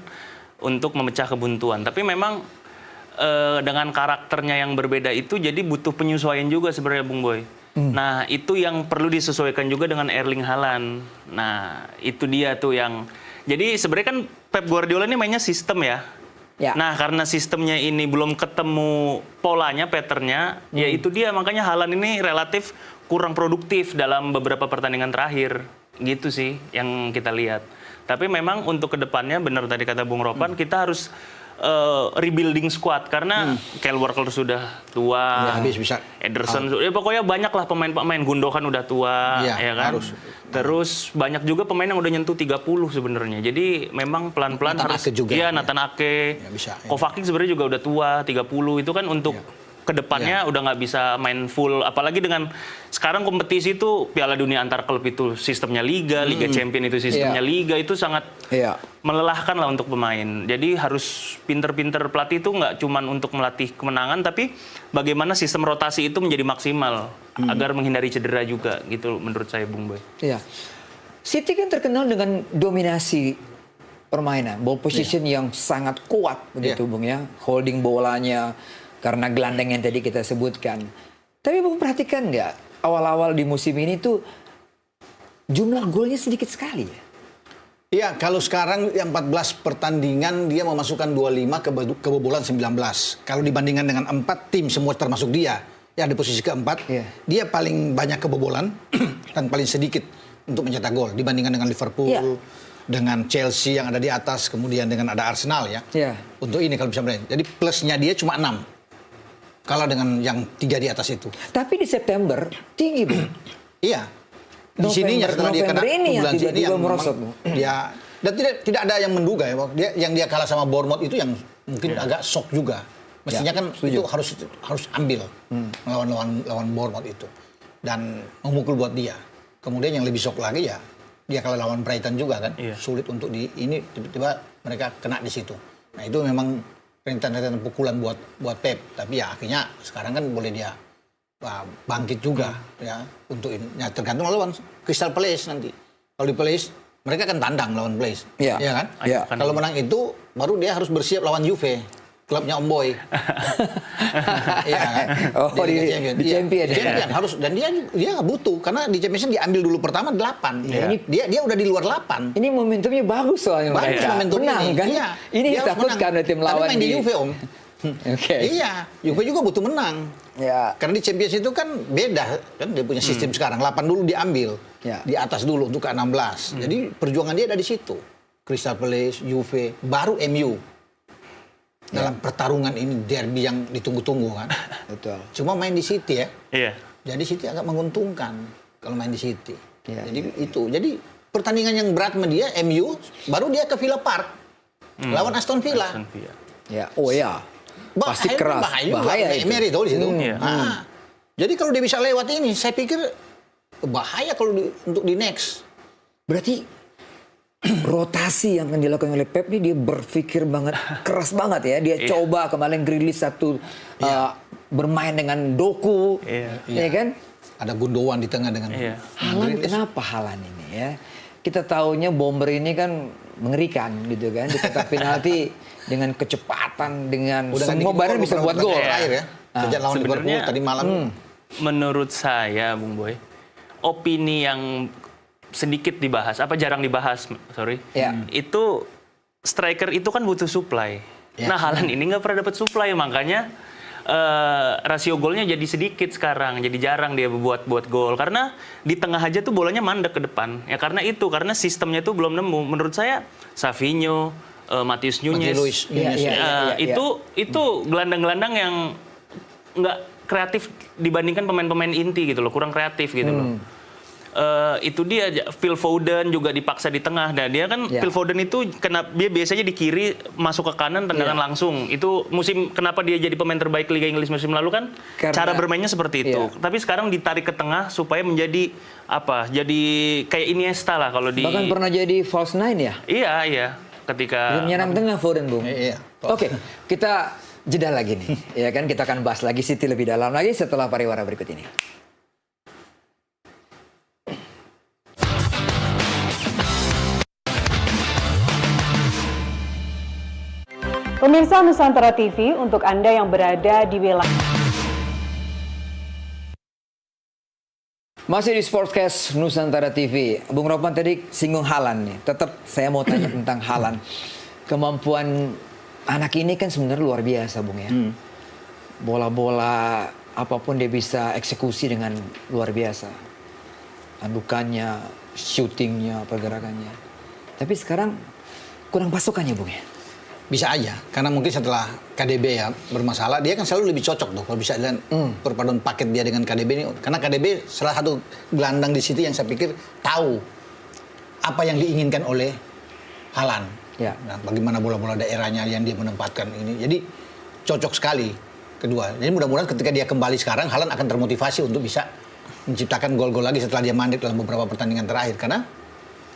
untuk memecah kebuntuan. Tapi memang dengan karakternya yang berbeda itu jadi butuh penyesuaian juga sebenarnya Bung Boy. Nah, itu yang perlu disesuaikan juga dengan Erling Haaland. Nah, itu dia tuh yang jadi sebenarnya kan Pep Guardiola ini mainnya sistem ya. Nah, karena sistemnya ini belum ketemu polanya, patternnya, ya itu dia. Makanya Haaland ini relatif kurang produktif dalam beberapa pertandingan terakhir. Gitu sih yang kita lihat. Tapi memang untuk kedepannya, benar tadi kata Bung Ropan, kita harus rebuilding squad. Karena Kyle Walker sudah tua, habis bisa. Ederson, pokoknya banyak lah pemain-pemain. Gundogan udah tua, ya kan? Harus. Terus banyak juga pemain yang udah nyentuh 30 sebenarnya. Jadi memang pelan-pelan Nathan harus. Ake juga. Iya, Nathan Ake. Ya, bisa, ya. Kovacic sebenarnya juga udah tua, 30. Itu kan untuk kedepannya udah nggak bisa main full. Apalagi dengan sekarang kompetisi itu Piala Dunia antar klub itu sistemnya Liga Champion itu sistemnya Liga. Itu sangat melelahkan lah untuk pemain. Jadi harus pinter-pinter pelatih itu nggak cuman untuk melatih kemenangan, tapi bagaimana sistem rotasi itu menjadi maksimal agar menghindari cedera juga gitu menurut saya Bung Boy. Iya. City kan terkenal dengan dominasi permainan, ball position yang sangat kuat begitu Bung ya, holding bolanya karena gelandang yang tadi kita sebutkan. Tapi Bung perhatikan nggak awal-awal di musim ini tuh jumlah golnya sedikit sekali ya. Iya, kalau sekarang yang 14 pertandingan dia memasukkan 25, kebobolan 19. Kalau dibandingkan dengan 4 tim semua termasuk dia yang di posisi keempat, dia paling banyak kebobolan dan paling sedikit untuk mencetak gol dibandingkan dengan Liverpool, dengan Chelsea yang ada di atas, kemudian dengan ada Arsenal ya. Untuk ini kalau bisa melihat. Jadi plusnya dia cuma 6. Kalah dengan yang 3 di atas itu. Tapi di September tinggi Bung. Iya. Di sininya setelah dia kena bulan ini yang merosot. Dia dan tidak ada yang menduga ya, yang dia kalah sama Bournemouth itu yang mungkin agak shock juga. Mestinya kan itu harus ambil lawan Bournemouth itu dan memukul buat dia. Kemudian yang lebih shock lagi ya dia kalah lawan Brighton juga kan. Sulit untuk ini tiba-tiba mereka kena di situ. Nah, itu memang rentetan pukulan buat Pep, tapi ya akhirnya sekarang kan boleh dia bangkit juga ya untuk ini. Ya, tergantung lawan Crystal Palace nanti. Kalau di Palace mereka kan tandang lawan Palace, ya kan? Kalau menang itu baru dia harus bersiap lawan Juve, klubnya Om Boy. Iya kan? Di Champion. Champion harus, dan dia nggak butuh karena di Champions dia ambil dulu pertama 8. Dia udah di luar 8. Ini momentumnya bagus soalnya mereka. Menang kan? Ini ditakutkan oleh tim lawan main di Juve Om. Iya, Juve juga butuh menang. Karena di Champions itu kan beda kan, dia punya sistem sekarang 8 dulu diambil. Di atas dulu untuk ke 16. Jadi perjuangan dia ada di situ. Crystal Palace, Juve, baru MU. Dalam pertarungan ini derby yang ditunggu-tunggu kan. Betul. Cuma main di City ya. Iya. Jadi City agak menguntungkan kalau main di City. Jadi itu. Jadi pertandingan yang berat sama dia MU, baru dia ke Villa Park. Lawan Aston Villa. Pasti keras. Bahaya itu. Emery tahu di situ. Jadi kalau dia bisa lewat ini, saya pikir bahaya kalau untuk di next. Berarti rotasi yang akan dilakukan oleh Pep ini dia berpikir banget keras banget ya. Dia coba kemarin rilis satu bermain dengan Doku, ya kan? Ada Gundogan di tengah dengan Haaland. Kenapa Haaland ini ya? Kita taunya bomber ini kan mengerikan gitu kan. Di kotak penalti dengan kecepatan, dengan semua badan bisa buat gol. Ya. Sejak lawan Liverpool tadi malam. Menurut saya, Bung Boy, opini yang sedikit dibahas, jarang dibahas, itu striker itu kan butuh supply. Ya. Nah, Haaland ini nggak pernah dapat supply, makanya rasio golnya jadi sedikit sekarang, jadi jarang dia buat gol karena di tengah aja tuh bolanya mandek ke depan. Ya karena sistemnya tuh belum nemu. Menurut saya Savinho, Matheus Nunes, itu gelandang-gelandang yang nggak kreatif dibandingkan pemain-pemain inti gitu loh, kurang kreatif gitu loh. Itu dia Phil Foden juga dipaksa di tengah. Nah, dia kan Phil Foden itu dia biasanya di kiri masuk ke kanan tendangan langsung. Itu kenapa dia jadi pemain terbaik Liga Inggris musim lalu kan cara bermainnya seperti itu. Tapi sekarang ditarik ke tengah supaya menjadi jadi kayak Iniesta lah kalau di bahkan pernah jadi false nine ya? Iya. Ketika menyerang tengah Foden, Bung. Iya. Oke, kita jeda lagi nih. Ya kan kita akan bahas lagi City lebih dalam lagi setelah pariwara berikut ini. Pemirsa Nusantara TV, untuk Anda yang berada di wilayah Masih di Sportscast Nusantara TV. Bung Ropan tadi singgung Haaland nih. Tetap saya mau tanya tentang Haaland. Kemampuan anak ini kan sebenarnya luar biasa, Bung ya. Bola-bola apapun dia bisa eksekusi dengan luar biasa. Tandukannya, shootingnya, pergerakannya. Tapi sekarang kurang pasokannya, Bung ya. Bisa aja, karena mungkin setelah KDB ya bermasalah, dia kan selalu lebih cocok tuh kalau bisa dilihat perpaduan paket dia dengan KDB ini. Karena KDB salah satu gelandang di City yang saya pikir tahu apa yang diinginkan oleh Haaland. Ya. Nah, bagaimana bola-bola daerahnya yang dia menempatkan ini. Jadi cocok sekali kedua. Jadi mudah-mudahan ketika dia kembali sekarang, Haaland akan termotivasi untuk bisa menciptakan gol-gol lagi setelah dia mandek dalam beberapa pertandingan terakhir. Karena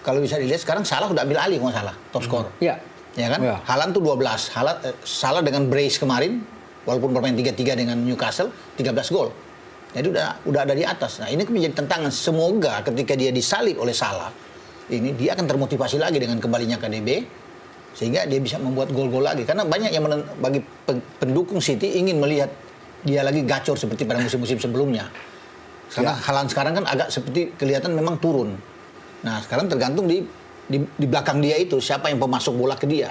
kalau bisa dilihat sekarang Salah udah ambil alih kalau nggak salah, top skor. Ya. Ya kan? Ya. Haaland tuh 12. Salah dengan brace kemarin, walaupun bermain 3-3 dengan Newcastle, 13 gol. Jadi udah ada di atas. Nah, ini menjadi tantangan. Semoga ketika dia disalib oleh Salah, ini dia akan termotivasi lagi dengan kembalinya KDB, sehingga dia bisa membuat gol-gol lagi. Karena banyak yang bagi pendukung City ingin melihat dia lagi gacor seperti pada musim-musim sebelumnya. Karena Haaland sekarang kan agak seperti kelihatan memang turun. Nah, sekarang tergantung di belakang dia itu siapa yang pemasok bola ke dia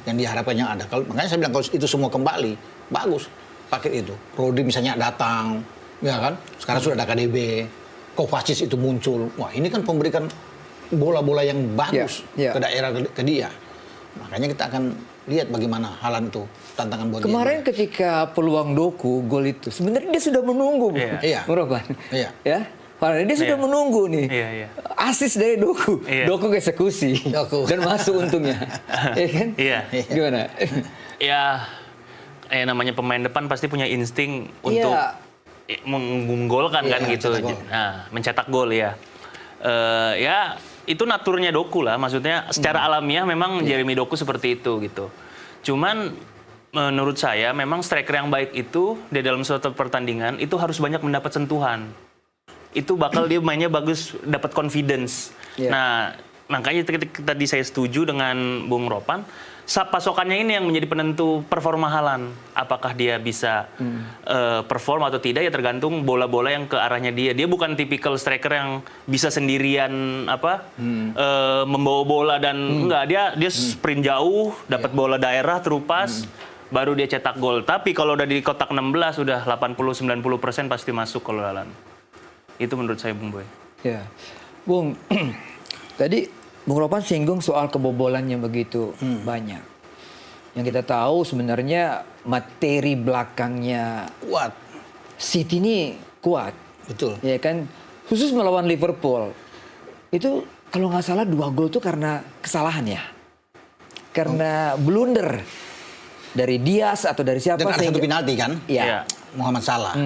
yang diharapkannya ada. Makanya saya bilang kalau itu semua kembali bagus paket itu. Rodri misalnya datang, ya kan? Sekarang sudah ada KDB, Kovacic itu muncul. Wah, ini kan memberikan bola-bola yang bagus ke daerah ke dia. Makanya kita akan lihat bagaimana Haaland itu tantangan buat Kemarin dia. ketika peluang Doku gol itu sebenarnya dia sudah menunggu, Iya. Bung Ropan. Iya. Ya. Dia sudah menunggu nih. Iya. Asis dari Doku. Iya. Doku eksekusi. Dan masuk untungnya. Iya kan? Iya. Gimana? Ya, namanya pemain depan pasti punya insting untuk menggolkan kan gitu. Nah, mencetak gol ya. Ya, itu naturnya Doku lah. Maksudnya secara alamiah memang Jeremy Doku seperti itu gitu. Cuman menurut saya memang striker yang baik itu di dalam suatu pertandingan itu harus banyak mendapat sentuhan. Itu bakal dia mainnya bagus, dapat confidence. Nah, makanya tadi saya setuju dengan Bung Ropan, pasokannya ini yang menjadi penentu performa Haaland. Apakah dia bisa perform atau tidak ya tergantung bola-bola yang ke arahnya dia. Dia bukan tipikal striker yang bisa sendirian membawa bola dan enggak, dia sprint jauh, dapat bola daerah terupas, baru dia cetak gol. Tapi kalau udah di kotak 16 udah 80-90% pasti masuk kalau Haaland. Itu menurut saya, Bung Boy. Ya, Bung. Tadi Bung Ropan singgung soal kebobolannya begitu banyak. Yang kita tahu sebenarnya materi belakangnya Kuat. City ini kuat. Betul. Ya kan, khusus melawan Liverpool. Itu kalau nggak salah 2 gol tuh karena kesalahan ya. Karena blunder dari Diaz atau dari siapa. Dan ada satu penalti kan? Iya. Muhammad Salah.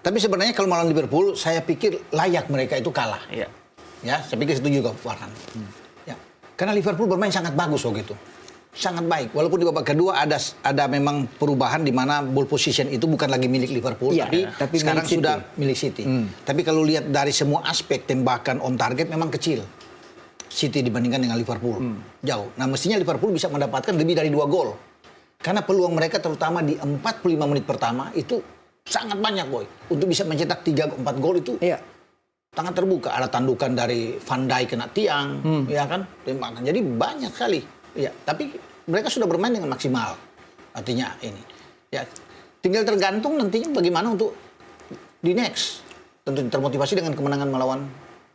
Tapi sebenarnya kalau melawan Liverpool, saya pikir layak mereka itu kalah. Iya. Ya, saya pikir setuju juga Farhan. Ya. Karena Liverpool bermain sangat bagus waktu itu. Sangat baik. Walaupun di babak kedua ada memang perubahan di mana ball position itu bukan lagi milik Liverpool, tapi sekarang milik sudah milik City. Tapi kalau lihat dari semua aspek tembakan on target memang kecil. City dibandingkan dengan Liverpool. Jauh. Nah, mestinya Liverpool bisa mendapatkan lebih dari 2 gol. Karena peluang mereka terutama di 45 menit pertama itu sangat banyak, Boy. Untuk bisa mencetak 3-4 gol itu tangan terbuka. Ada tandukan dari Van Dijk kena tiang, ya kan? Tembakan. Jadi banyak kali Ya, tapi mereka sudah bermain dengan maksimal. Artinya ini. Ya, tinggal tergantung nantinya bagaimana untuk di next. Tentu termotivasi dengan kemenangan melawan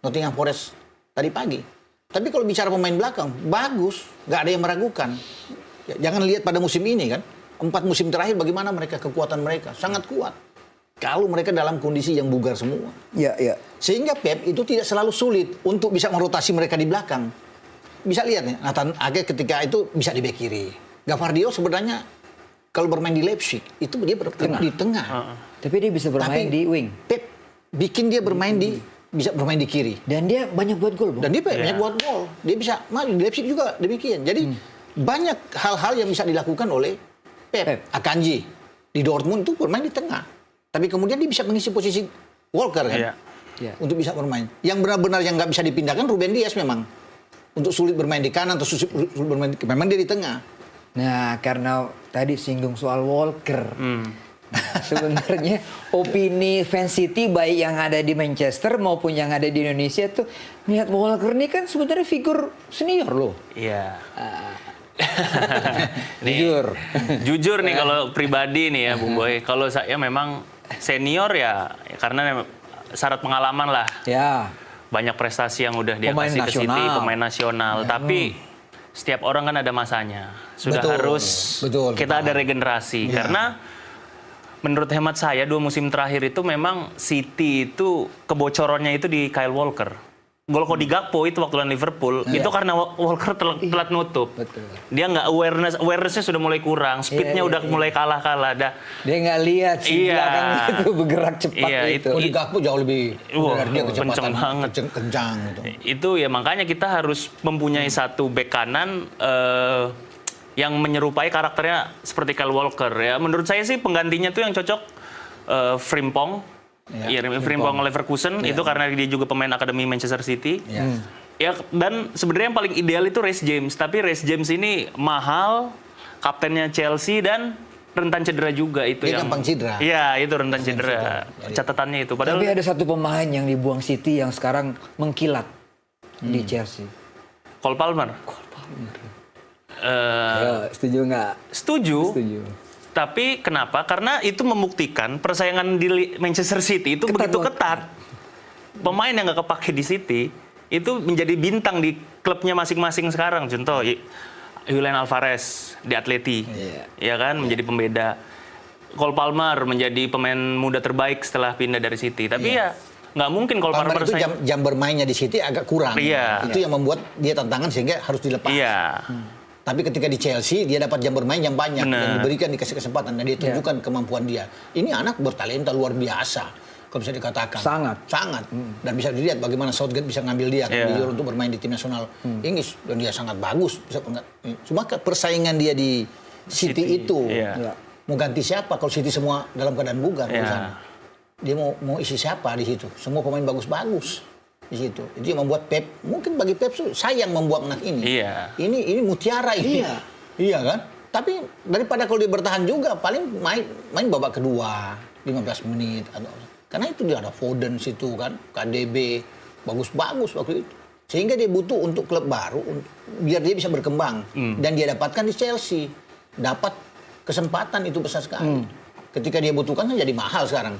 Nottingham Forest tadi pagi. Tapi kalau bicara pemain belakang, bagus. Nggak ada yang meragukan. Ya, jangan lihat pada musim ini kan. 4 musim terakhir bagaimana mereka, kekuatan mereka. Sangat kuat. Kalau mereka dalam kondisi yang bugar semua. Ya, ya. Sehingga Pep itu tidak selalu sulit untuk bisa merotasi mereka di belakang. Bisa lihat nih, Nathan Ake ketika itu bisa di bek kiri. Gavardio sebenarnya kalau bermain di Leipzig, itu dia bermain di tengah. Tapi dia bisa bermain Tapi di wing. Pep bikin dia bermain bisa bermain di kiri. Dan dia banyak buat gol, Bung. Dan dia banyak buat gol. Dia bisa maju di Leipzig juga demikian. Jadi banyak hal-hal yang bisa dilakukan oleh Pep. Akanji di Dortmund itu bermain di tengah. Tapi kemudian dia bisa mengisi posisi Walker kan. Iya. Untuk bisa bermain. Yang benar-benar yang nggak bisa dipindahkan Ruben Dias memang. Untuk sulit bermain di kanan atau sulit bermain memang dia di tengah. Nah, karena tadi singgung soal Walker. Sebenarnya opini fans City baik yang ada di Manchester maupun yang ada di Indonesia tuh melihat Walker ini kan sebenarnya figur senior loh. Iya. Jujur. Nih kalau pribadi nih ya Bung Boy, kalau saya memang senior ya karena syarat pengalaman lah. Ya. Banyak prestasi yang udah dia Pemain kasih ke City, nasional. pemain nasional. Tapi setiap orang kan ada masanya. Sudah Betul. harus Betul, kita ada regenerasi. Ya. Karena menurut hemat saya 2 musim terakhir itu memang City itu kebocorannya itu di Kyle Walker. Gol Cody Gakpo itu waktu lawan Liverpool itu karena Walker telat nutup. Betul. Dia nggak awarenessnya sudah mulai kurang, speednya udah mulai kalah-kalah. Dia nggak lihat si Iya. belakang itu bergerak cepat Iya, itu. Kalau di Gakpo jauh lebih Wah, dari dia kecepatan kenceng banget. kencang gitu. Itu ya makanya kita harus mempunyai satu bek kanan yang menyerupai karakternya seperti Kyle Walker ya. Menurut saya sih penggantinya tuh yang cocok Frimpong. Iya, Frimpong Leverkusen itu karena dia juga pemain akademi Manchester City. Ya, dan sebenarnya yang paling ideal itu Reece James, tapi Reece James ini mahal, kaptennya Chelsea dan rentan cedera juga itu Dia yang gampang cedera. Iya, itu rentan cedera. Catatannya itu. Tapi ada satu pemain yang dibuang City yang sekarang mengkilat di Chelsea. Cole Palmer. Setuju nggak? Setuju. Setuju. Tapi kenapa? Karena itu membuktikan persaingan di Manchester City itu begitu ketat. Pemain yang nggak kepake di City itu menjadi bintang di klubnya masing-masing sekarang. Contoh Julian Alvarez di Atleti, ya kan menjadi pembeda. Cole Palmer menjadi pemain muda terbaik setelah pindah dari City. Tapi ya nggak mungkin Cole Palmer itu jam bermainnya di City agak kurang. Iya. Itu yang membuat dia tantangan sehingga harus dilepas. Iya. Tapi ketika di Chelsea dia dapat jam bermain yang banyak dan diberikan dikasih kesempatan dan dia tunjukkan kemampuan dia. Ini anak bertalenta luar biasa kalau bisa dikatakan. Sangat. Dan bisa dilihat bagaimana Southgate bisa ngambil dia di Euro untuk bermain di tim nasional Inggris dan dia sangat bagus. Cuma persaingan dia di City itu mau ganti siapa kalau City semua dalam keadaan bugar di sana. Dia mau isi siapa di situ? Semua pemain bagus-bagus di situ. Itu yang membuat Pep, mungkin bagi Pep sayang membuang anak ini. Iya. Ini mutiara ini. Iya kan? Tapi daripada kalau dia bertahan juga paling main babak kedua 15 menit karena itu dia ada Foden situ kan, KDB bagus-bagus waktu itu. Sehingga dia butuh untuk klub baru biar dia bisa berkembang dan dia dapatkan di Chelsea. Dapat kesempatan itu besar sekali. Ketika dia butuhkan kan jadi mahal sekarang.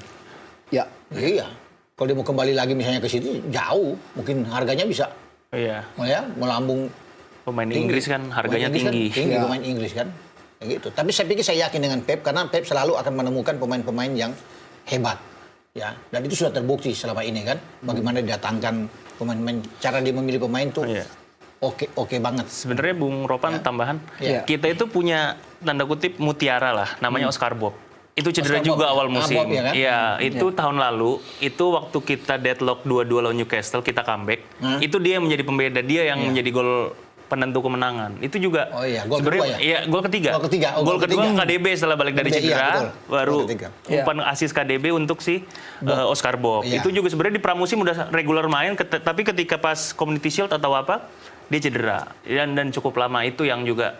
Ya. Iya. Kalau dia mau kembali lagi misalnya ke situ jauh, mungkin harganya bisa melambung. Pemain Inggris kan harganya tinggi. Pemain Inggris kan. Kayak gitu. Tapi saya pikir saya yakin dengan Pep karena Pep selalu akan menemukan pemain-pemain yang hebat. Ya, dan itu sudah terbukti selama ini kan. Bagaimana didatangkan pemain-pemain, cara dia memilih pemain tuh oke banget. Sebenarnya Bung Ropan tambahan, kita itu punya tanda kutip mutiara lah, namanya Oscar Bob. Itu cedera Oscar juga Bob, awal musim. Bob, ya kan? Iya, itu tahun lalu, itu waktu kita deadlock 2-2 lawan Newcastle, kita comeback. Itu dia yang menjadi pembeda, dia yang menjadi gol penentu kemenangan. Itu juga gol kedua ya? Iya, gol ketiga. Gol kedua ketiga. KDB setelah balik dari cedera, baru umpan Iya. asis KDB untuk si Oscar Bob. Iya. Itu juga sebenarnya di pramusim udah regular main, tapi ketika pas Community Shield atau apa, dia cedera. Dan cukup lama itu yang juga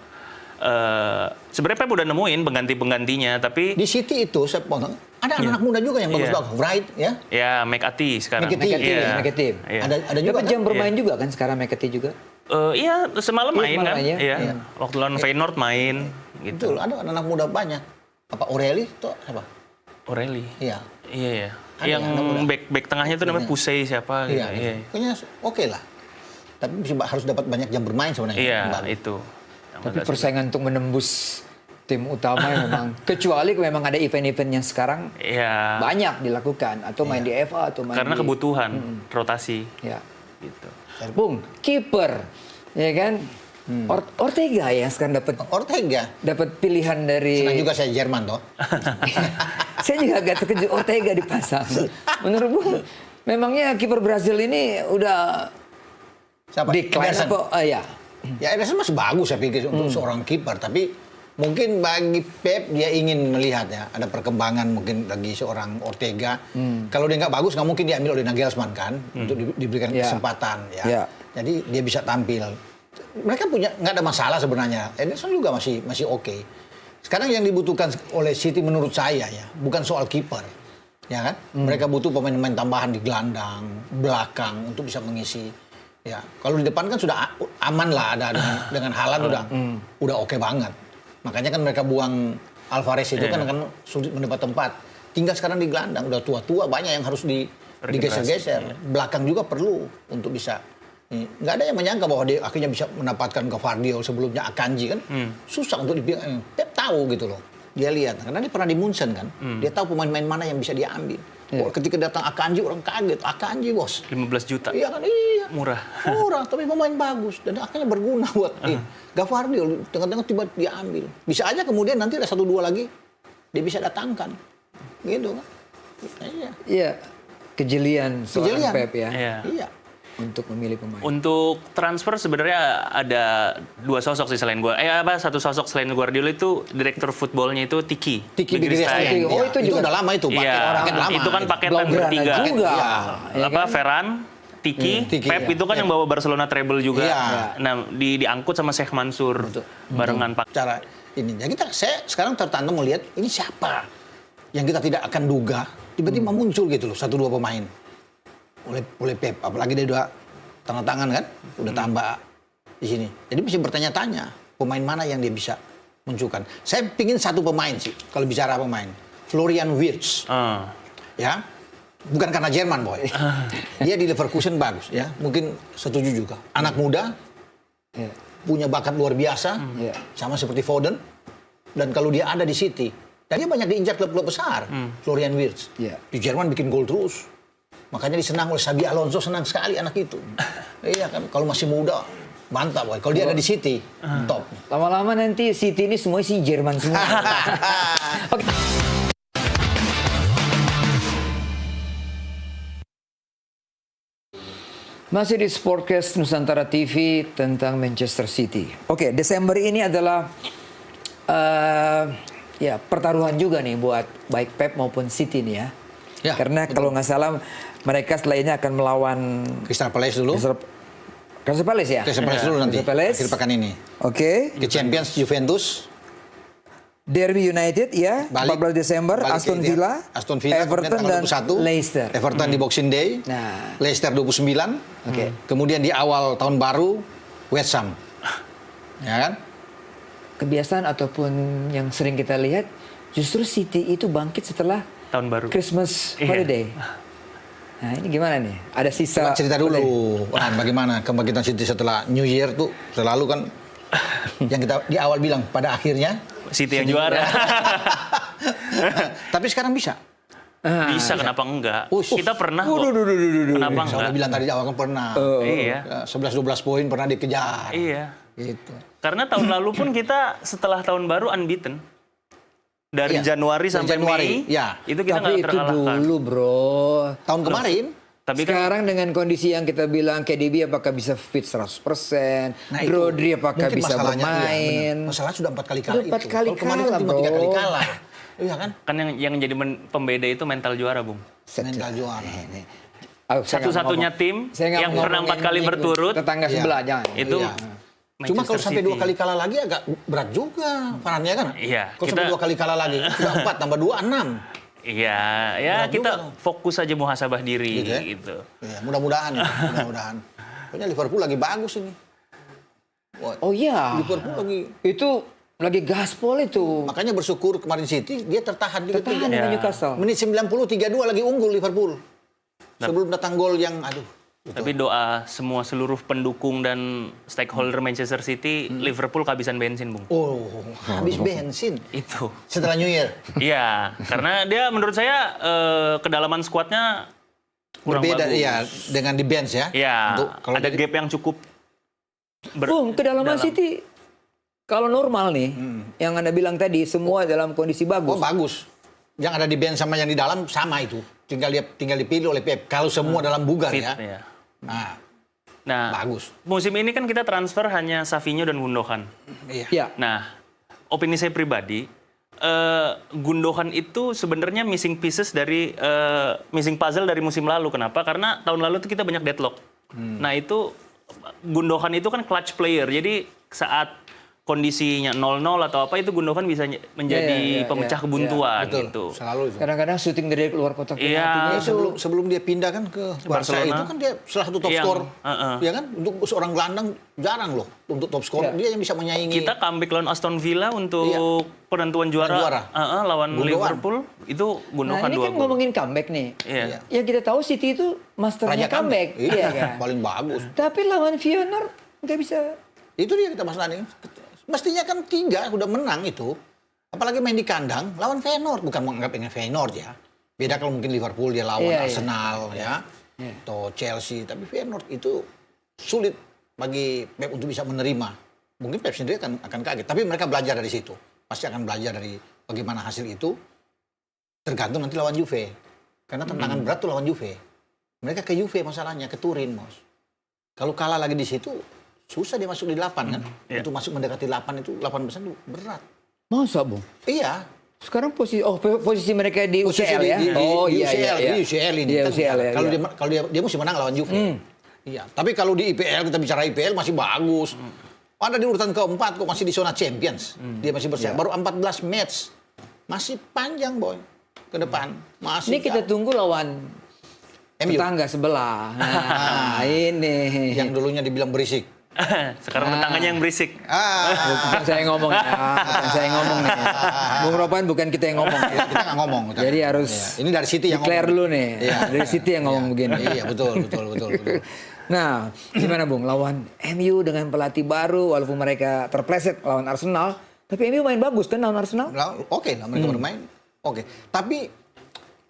sebenarnya Pep udah nemuin penggantinya, tapi di City itu saya potong, ada anak muda juga yang bagus-bagus, Wright ya. Ya, McAtee sekarang. McAtee. McAtee. Iya. Ada juga Dapat kan? jam bermain juga kan sekarang McAtee juga. Iya, semalam Iya, main semalam kan? aja. Iya. Iya. Waktu lawan Feyenoord main gitu. Betul, ada anak muda banyak. Apa Aureli itu apa? Aureli. Iya. Iya, iya. Ada Yang anak muda. back tengahnya tuh namanya Pusey siapa gitu. Iya. Iya. Pokoknya oke lah. Tapi harus dapat banyak jam bermain sebenarnya. Iya, Bagus. itu. Yang Tapi agak persaingan untuk menembus tim utama memang kecuali memang ada event-event yang sekarang sulit. Iya. banyak dilakukan atau main di FA atau main Karena di kebutuhan rotasi ya. gitu. Bung, kiper ya kan? Ortega ya sekarang Ortega. dapat pilihan dari Senang juga saya Jerman toh. Saya juga agak terkejut Ortega dipasang. Menurut Bung, memangnya kiper Brazil ini udah Siapa? decline Ederson. apa? Ya. Ya Ederson masih bagus saya pikir untuk seorang kiper, tapi mungkin bagi Pep dia ingin melihat ya ada perkembangan mungkin bagi seorang Ortega. Kalau dia nggak bagus nggak mungkin diambil oleh Nagelsmann kan untuk diberikan Ya. kesempatan ya. Ya. Jadi dia bisa tampil. Mereka punya nggak ada masalah sebenarnya. Ederson juga masih oke. Sekarang yang dibutuhkan oleh City menurut saya ya bukan soal kiper. Ya kan? Mereka butuh pemain-pemain tambahan di gelandang, belakang untuk bisa mengisi. Ya, kalau di depan kan sudah aman lah ada dengan Haaland udah oke banget. Makanya kan mereka buang Alvarez itu kan sulit mendapat tempat. Tinggal sekarang di gelandang udah tua-tua banyak yang harus digeser-geser. Belakang juga perlu untuk bisa. Nggak ada yang menyangka bahwa dia akhirnya bisa mendapatkan Gvardiol sebelumnya Akanji kan. Susah untuk dibilang. Pep tahu gitu loh. Dia lihat karena dia pernah di Munchen kan. Dia tahu pemain-pemain mana yang bisa dia ambil. Ketika datang Akanji orang kaget. Akanji bos. 15 juta. Iya kan, iya. Murah. Murah, tapi pemain bagus. Dan akhirnya berguna buat tim. Gvardiol, tengah-tengah tiba diambil. Bisa aja kemudian nanti ada 1-2 lagi, dia bisa datangkan. Gitu kan. Iya. Iya, kejelian seorang Pep ya. Iya. Iya. Untuk memilih pemain. Untuk transfer sebenarnya ada dua sosok sih selain satu sosok selain Guardiola itu direktur footballnya itu Tiki Biggerstein. Oh, itu juga udah lama itu, Iya, paket lama. itu kan paketan Blaugrana bertiga. juga. Ya Apa kan? Ferran, Tiki, Tiki, Pep ya. itu kan yang bawa Barcelona treble juga. Iya. Nah, diangkut sama Sheikh Mansur barengan Pak. Cara ini. Jadi saya sekarang tertantang melihat ini siapa yang kita tidak akan duga tiba-tiba muncul gitu loh 1-2 pemain oleh Pep. Apalagi dia udah tanda tangan kan, udah tambah di sini. Jadi mesti bertanya-tanya pemain mana yang dia bisa munculkan. Saya pingin satu pemain sih kalau bicara pemain, Florian Wirtz. Ya, bukan karena Jerman boy. Dia di Leverkusen bagus ya, mungkin setuju juga. Anak muda, punya bakat luar biasa, sama seperti Foden. Dan kalau dia ada di City, dan dia banyak diincar klub-klub besar, Florian Wirtz. Di Jerman bikin gol terus. Makanya disenang oleh Xabi Alonso, senang sekali anak itu. Iya kan, kalau masih muda, mantap boy. Kalau dia ada di City, top. Lama-lama nanti City ini semua si Jerman semua. Oke. Masih di Sportcast Nusantara TV tentang Manchester City. Oke, Desember ini adalah ya pertaruhan juga nih buat baik Pep maupun City nih ya. Ya, Karena kalau nggak salah mereka setelah ini akan melawan Crystal Palace dulu. Crystal Palace ya? Crystal Palace dulu nanti, Crystal Palace. akhir pekan ini. Oke. Ke Champions Juventus. Derby United ya, 14 Desember, balik Aston ke Villa, Aston Villa, Everton kemudian dan tanggal 21, Leicester. Everton di Boxing Day. Nah. Leicester 29. Oke. Kemudian di awal tahun baru West Ham. Ya kan? Kebiasaan ataupun yang sering kita lihat, justru City itu bangkit setelah Tahun baru. Christmas Iya. holiday. Nah ini gimana nih? Ada sisa... Coba cerita dulu, bagaimana kebangkitan City setelah New Year tuh selalu kan yang kita di awal bilang pada akhirnya City yang juara. Tapi sekarang bisa. Bisa, kenapa enggak? Kita pernah kok. Kenapa Saya enggak? udah bilang tadi di awal kan pernah. Iya. 11-12 poin pernah dikejar. Iya. Gitu. Karena tahun lalu pun kita setelah tahun baru unbeaten. Dari Iya, Januari dari sampai Januari, Mei, ya. itu kita Tapi nggak itu terkalahkan. dulu bro. Tahun kemarin Tapi kan Sekarang dengan kondisi yang kita bilang KDB apakah bisa fit 100%, itu Rodri apakah mungkin bisa masalahnya, iya, bermain. benar. Masalah sudah 4 kali kalah Udah 4 itu. kali Kalau kemarin kalah, kan cuma 3 bro. kali kalah. Iya kan? kan yang jadi pembeda itu mental juara, Bung. Mental juara. Satu-satunya tim Saya nggak yang mau pernah 4 ngomongin kali ini, berturut tetangga Iya. sebelah jangan. itu Iya. Cuma kalau sampai 2 kali kalah lagi agak berat juga perannya kan? Iya, Kalau kita- sampai 2 kali kalah lagi, sudah 4 tambah 2 6. Iya, ya Berat kita juga. fokus aja muhasabah diri Gitu ya? gitu. Ya, mudah-mudahan ya, mudah-mudahan. Pokoknya Liverpool lagi bagus ini. Wah, Oh iya. Liverpool lagi. Itu lagi gaspol itu. Makanya bersyukur kemarin City dia tertahan di Tertahan ketiga. dengan Ya. Newcastle. Menit 90 3-2 lagi unggul Liverpool. Sebelum datang gol yang aduh. Tapi doa semua seluruh pendukung dan stakeholder Manchester City, Liverpool kehabisan bensin, Bung. Oh, habis bensin Itu. setelah New Year. Iya, karena dia menurut saya kedalaman skuadnya kurang Berbeda bagus. ya dengan di bench ya. Iya, Kalau ada di- gap yang cukup Bung, kedalaman dalam. City kalau normal nih, yang Anda bilang tadi semua dalam kondisi Oh bagus. bagus. Yang ada di bench sama yang di dalam sama itu. Tinggal dipilih oleh Pep. Kalau semua dalam bugar fit ya. ya. Nah, Nah, bagus. musim ini kan kita transfer hanya Savinho dan Gundogan. Iya. Ya. Nah, opini saya pribadi, Gundogan itu sebenarnya missing pieces dari missing puzzle dari musim lalu. Kenapa? Karena tahun lalu tuh kita banyak deadlock. Nah itu Gundogan itu kan clutch player. Jadi saat kondisinya 0-0 atau apa itu Gundogan bisa menjadi Iya, pemecah iya, kebuntuan Betul. gitu. Selalu itu. Kadang-kadang syuting dari luar kotak Iya. penaltinya Ya, itu sebelum dia pindah kan ke Barca Barcelona. itu kan dia salah satu top Yang, skor. uh-uh. Ya kan? Untuk seorang gelandang jarang loh untuk top skor. Ya. Dia yang bisa menyaingi. Kita comeback lawan Aston Villa untuk Iya. penentuan juara, Juara. lawan Gundogan. Liverpool itu Nah Gundogan ini 2 kan gol. ngomongin comeback nih. Iya. Yang kita tahu City itu masternya Raja comeback. Iya, Iya kan? paling bagus. Tapi lawan Feyenoord nggak bisa. Itu dia kita bahas tadi. Mestinya kan 3 udah menang itu. Apalagi main di kandang lawan Feyenoord. Bukan menganggap ini Feyenoord ya. Beda kalau mungkin Liverpool dia lawan Iya, iya. Arsenal ya. Iya. Atau Chelsea. Tapi Feyenoord itu sulit bagi Pep untuk bisa menerima. Mungkin Pep sendiri akan kaget. Tapi mereka belajar dari situ. Pasti akan belajar dari bagaimana hasil itu. Tergantung nanti lawan Juve. Karena tantangan berat tuh lawan Juve. Mereka ke Juve masalahnya, ke Turin, Bos. Kalau kalah lagi di situ, susah dia masuk di 8 kan. Iya. Untuk masuk mendekati 8 itu 8% itu berat. Masa Bung? Iya. Sekarang posisi mereka di Posisi UCL ya? Oh di iya UCL, iya. di UCL ini. Iya Kan UCL ya. Kalau iya. dia mesti menang lawan Juve. Iya. Tapi kalau di IPL kita bicara IPL masih bagus. Ada di urutan keempat kok masih di zona Champions. Dia masih bersaing. Baru 14 match. Masih panjang boy ke depan. Masih Ini kita tunggu lawan MU. tetangga sebelah. Nah, ini. Yang dulunya dibilang berisik. Sekarang tetangganya yang berisik. Bukan saya ngomong ya. Bukan saya ngomong nih. Bung Ropan bukan kita yang ngomong. Kita nggak ngomong. Jadi harus Iya. Ini dari City yang declare ngomong. dulu nih. Iya. Dari City yang ngomong begini. Iya betul. Nah, gimana Bung? Lawan MU dengan pelatih baru, walaupun mereka terpleset lawan Arsenal, tapi MU main bagus kan lawan Arsenal? Oke lah mereka bermain. Oke. Tapi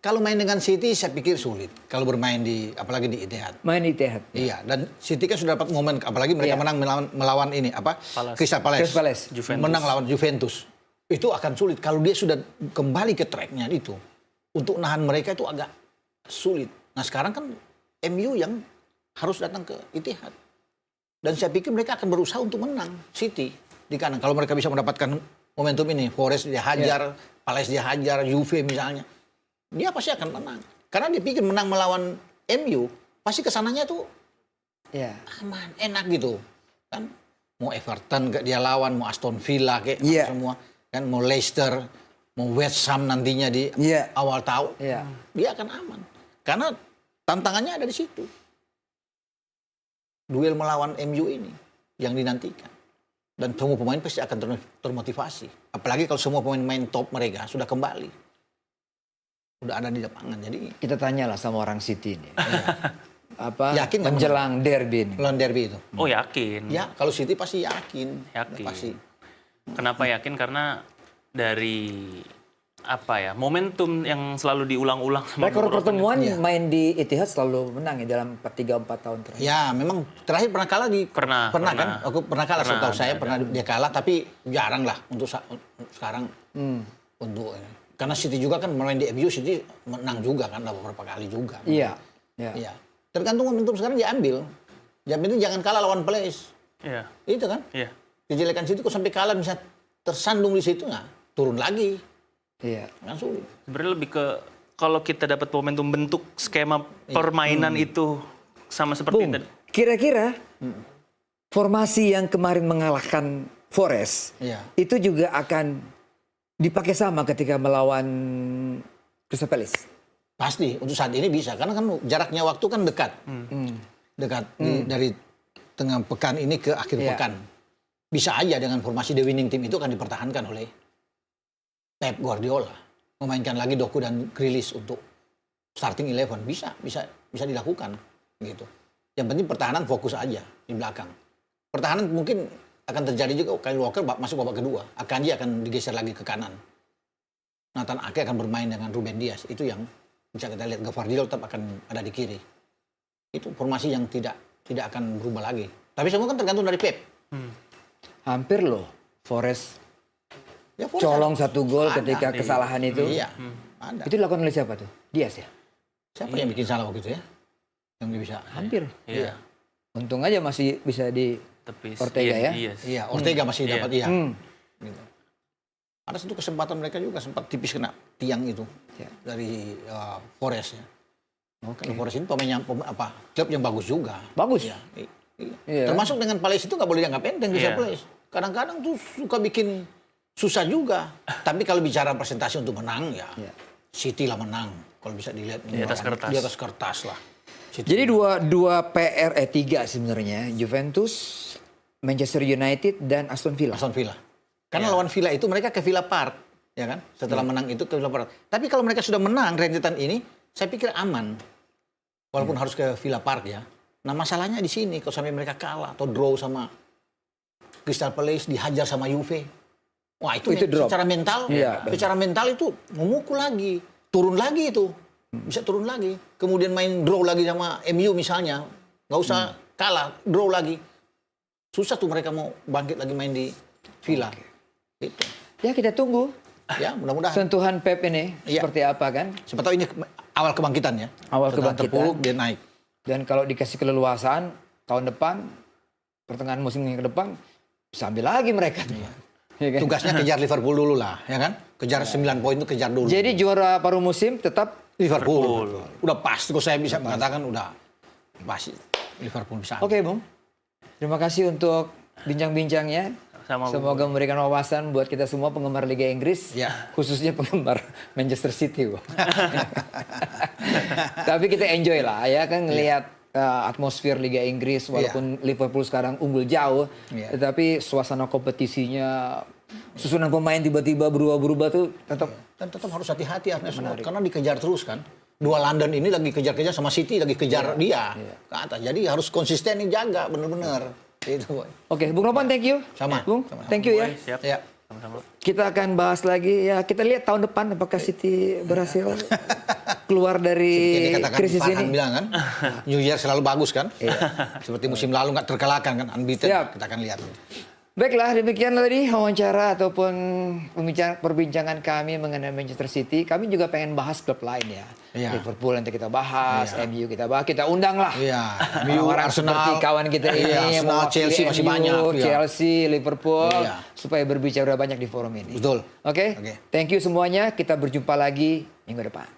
kalau main dengan City saya pikir sulit. Kalau bermain apalagi di Etihad. Main di Etihad. Iya, dan City kan sudah dapat momen, apalagi mereka Iya. menang melawan ini Crystal Palace. Crystal Palace. Juventus. Menang lawan Juventus. Itu akan sulit kalau dia sudah kembali ke tracknya itu. Untuk nahan mereka itu agak sulit. Nah sekarang kan MU yang harus datang ke Etihad. Dan saya pikir mereka akan berusaha untuk menang City di kanan. Kalau mereka bisa mendapatkan momentum ini, Forest dia hajar, Palace dia hajar, Juve misalnya, dia pasti akan menang. Karena dia pikir menang melawan MU, pasti kesananya tuh Iya. aman, enak gitu. Kan mau Everton kayak dia lawan, mau Aston Villa kayak Iya. semua, kan mau Leicester, mau West Ham nantinya di Iya. awal tahun, Iya. dia akan aman. Karena tantangannya ada di situ. Duel melawan MU ini yang dinantikan. Dan semua pemain pasti akan termotivasi. Apalagi kalau semua pemain-pemain top mereka sudah kembali. Sudah ada di lapangan. Jadi Kita tanyalah sama orang City ini. Apa Yakin nggak menjelang derby ini? lawan derby itu. Oh yakin. Ya, kalau City pasti yakin. Yakin. Pasti. Kenapa yakin? Karena dari momentum yang selalu diulang-ulang sama Rekor Bung Ropan. pertemuan Iya. main di Etihad selalu menang ya dalam 3-4 tahun terakhir. Ya, memang terakhir pernah kalah di Pernah. kan? Aku pernah kalah Pernah, setahu saya, ada. pernah dia kalah tapi jarang lah untuk sekarang untuk karena City juga kan main di MU City menang juga kan beberapa kali juga. Iya. Iya. Iya. Tergantung momentum sekarang diambil. Yang penting jangan kalah lawan Palace. Iya. Itu kan. Iya. Kejelekan City kok sampai kalah bisa tersandung di situ nah, turun lagi. Iya. Kan sulit. Sebenarnya lebih ke kalau kita dapat momentum bentuk skema permainan itu sama seperti Bung, tadi. kira-kira formasi yang kemarin mengalahkan Forest Iya. itu juga akan dipakai sama ketika melawan Crystal Palace. Pasti untuk saat ini bisa karena kan jaraknya waktu kan dekat. Dekat dari tengah pekan ini ke akhir Iya. pekan. bisa aja dengan formasi the winning team itu akan dipertahankan oleh Pep Guardiola. Memainkan lagi Doku dan Grealish untuk starting 11 bisa dilakukan gitu. Yang penting pertahanan fokus aja di belakang. Pertahanan mungkin akan terjadi juga Kyle Walker masuk babak kedua. Akanji akan digeser lagi ke kanan. Nathan Ake akan bermain dengan Ruben Dias. Itu yang bisa kita lihat. Gvardiol tetap akan ada di kiri. Itu formasi yang tidak akan berubah lagi. Tapi semua kan tergantung dari Pep. Hampir loh Forest Ya, Forest colong ada. 1 gol Ada. ketika kesalahan itu. Iya, ada. Itu dilakukan oleh siapa tuh? Dias ya? Siapa yang bikin salah waktu itu ya? Yang dia bisa. Hampir. Iya. Untung aja masih bisa di Tepis. Ortega ya? Iya sih. Iya, Ortega masih Iya. dapat iya. Hmm. Gitu. Ada satu kesempatan mereka juga sempat tipis kena tiang itu Ya. dari Forest ya. Oke. Kalau Forest ini klub yang bagus juga. Bagus. Iya. Iya. Termasuk dengan Palace itu nggak boleh dianggap enteng bisa Iya. Palace. Kadang-kadang tuh suka bikin susah juga. Tapi kalau bicara presentasi untuk menang ya Iya. City lah menang. Kalau bisa dilihat Di atas kertas. Di atas kertas lah. City. Jadi tiga sebenarnya, Juventus, Manchester United dan Aston Villa. Aston Villa. Karena lawan Villa itu mereka ke Villa Park, ya kan? Setelah menang itu ke Villa Park. Tapi kalau mereka sudah menang rentetan ini, saya pikir aman. Walaupun harus ke Villa Park ya. Nah masalahnya di sini kalau sampai mereka kalah atau draw sama Crystal Palace, dihajar sama Juve. Wah itu drop. secara mental, Iya, secara mental itu memukul lagi, turun lagi itu, bisa turun lagi. Kemudian main draw lagi sama MU misalnya, nggak usah kalah, draw lagi. Susah tuh mereka mau bangkit lagi main di Villa. Itu. Ya kita tunggu Ya mudah-mudahan. sentuhan Pep ini Iya. seperti apa kan. Siapa tahu ini awal kebangkitan ya. Awal Setelah kebangkitan. terpuruk dia naik. Dan kalau dikasih keleluasaan tahun depan, pertengahan musim yang ke depan, bisa ambil lagi mereka. Ya kan? Tugasnya kejar Liverpool dulu lah, ya kan? Kejar 9 poin itu kejar dulu. Jadi juara paruh musim tetap Liverpool. Udah pasti kok saya bisa mengatakan udah pasti Liverpool bisa. oke, Bung. Terima kasih untuk bincang-bincangnya. Sama, Bung. Semoga memberikan wawasan buat kita semua penggemar Liga Inggris, Ya. khususnya penggemar Manchester City, Bung. Tapi kita enjoy lah ya kan ngelihat atmosfer Liga Inggris walaupun Liverpool sekarang unggul jauh, Iya. tetapi suasana kompetisinya, susunan pemain tiba-tiba berubah-berubah tuh tetap Dan tetap harus hati-hati Arne Slot karena dikejar terus kan. Dua London ini lagi kejar-kejar sama City lagi kejar dia ke atas. Jadi harus konsisten nih jaga bener-bener. Itu boy. Oke, Bung Ropan, thank you. Sama. Bung, Sama-sama. thank you ya. Siap. Ya. Sama-sama. Kita akan bahas lagi ya. Kita lihat tahun depan apakah City berhasil keluar Seperti dari yang dikatakan krisis Farhan ini. bilang kan, New Year selalu bagus kan. Seperti musim lalu nggak terkalahkan kan, unbeaten. Siap. Kita akan lihat. Baiklah, demikian tadi wawancara ataupun perbincangan kami mengenai Manchester City. Kami juga pengen bahas klub lain ya. Iya. Liverpool nanti kita bahas, MU kita bahas, kita undang lah. Iya, MU, Orang-orang Arsenal, seperti kawan kita ini, iya, yang Arsenal, mewakili Chelsea masih MU, banyak, iya. Chelsea, Liverpool, Iya. supaya berbicara banyak di forum ini. Betul. Oke, Oke. thank you semuanya. Kita berjumpa lagi minggu depan.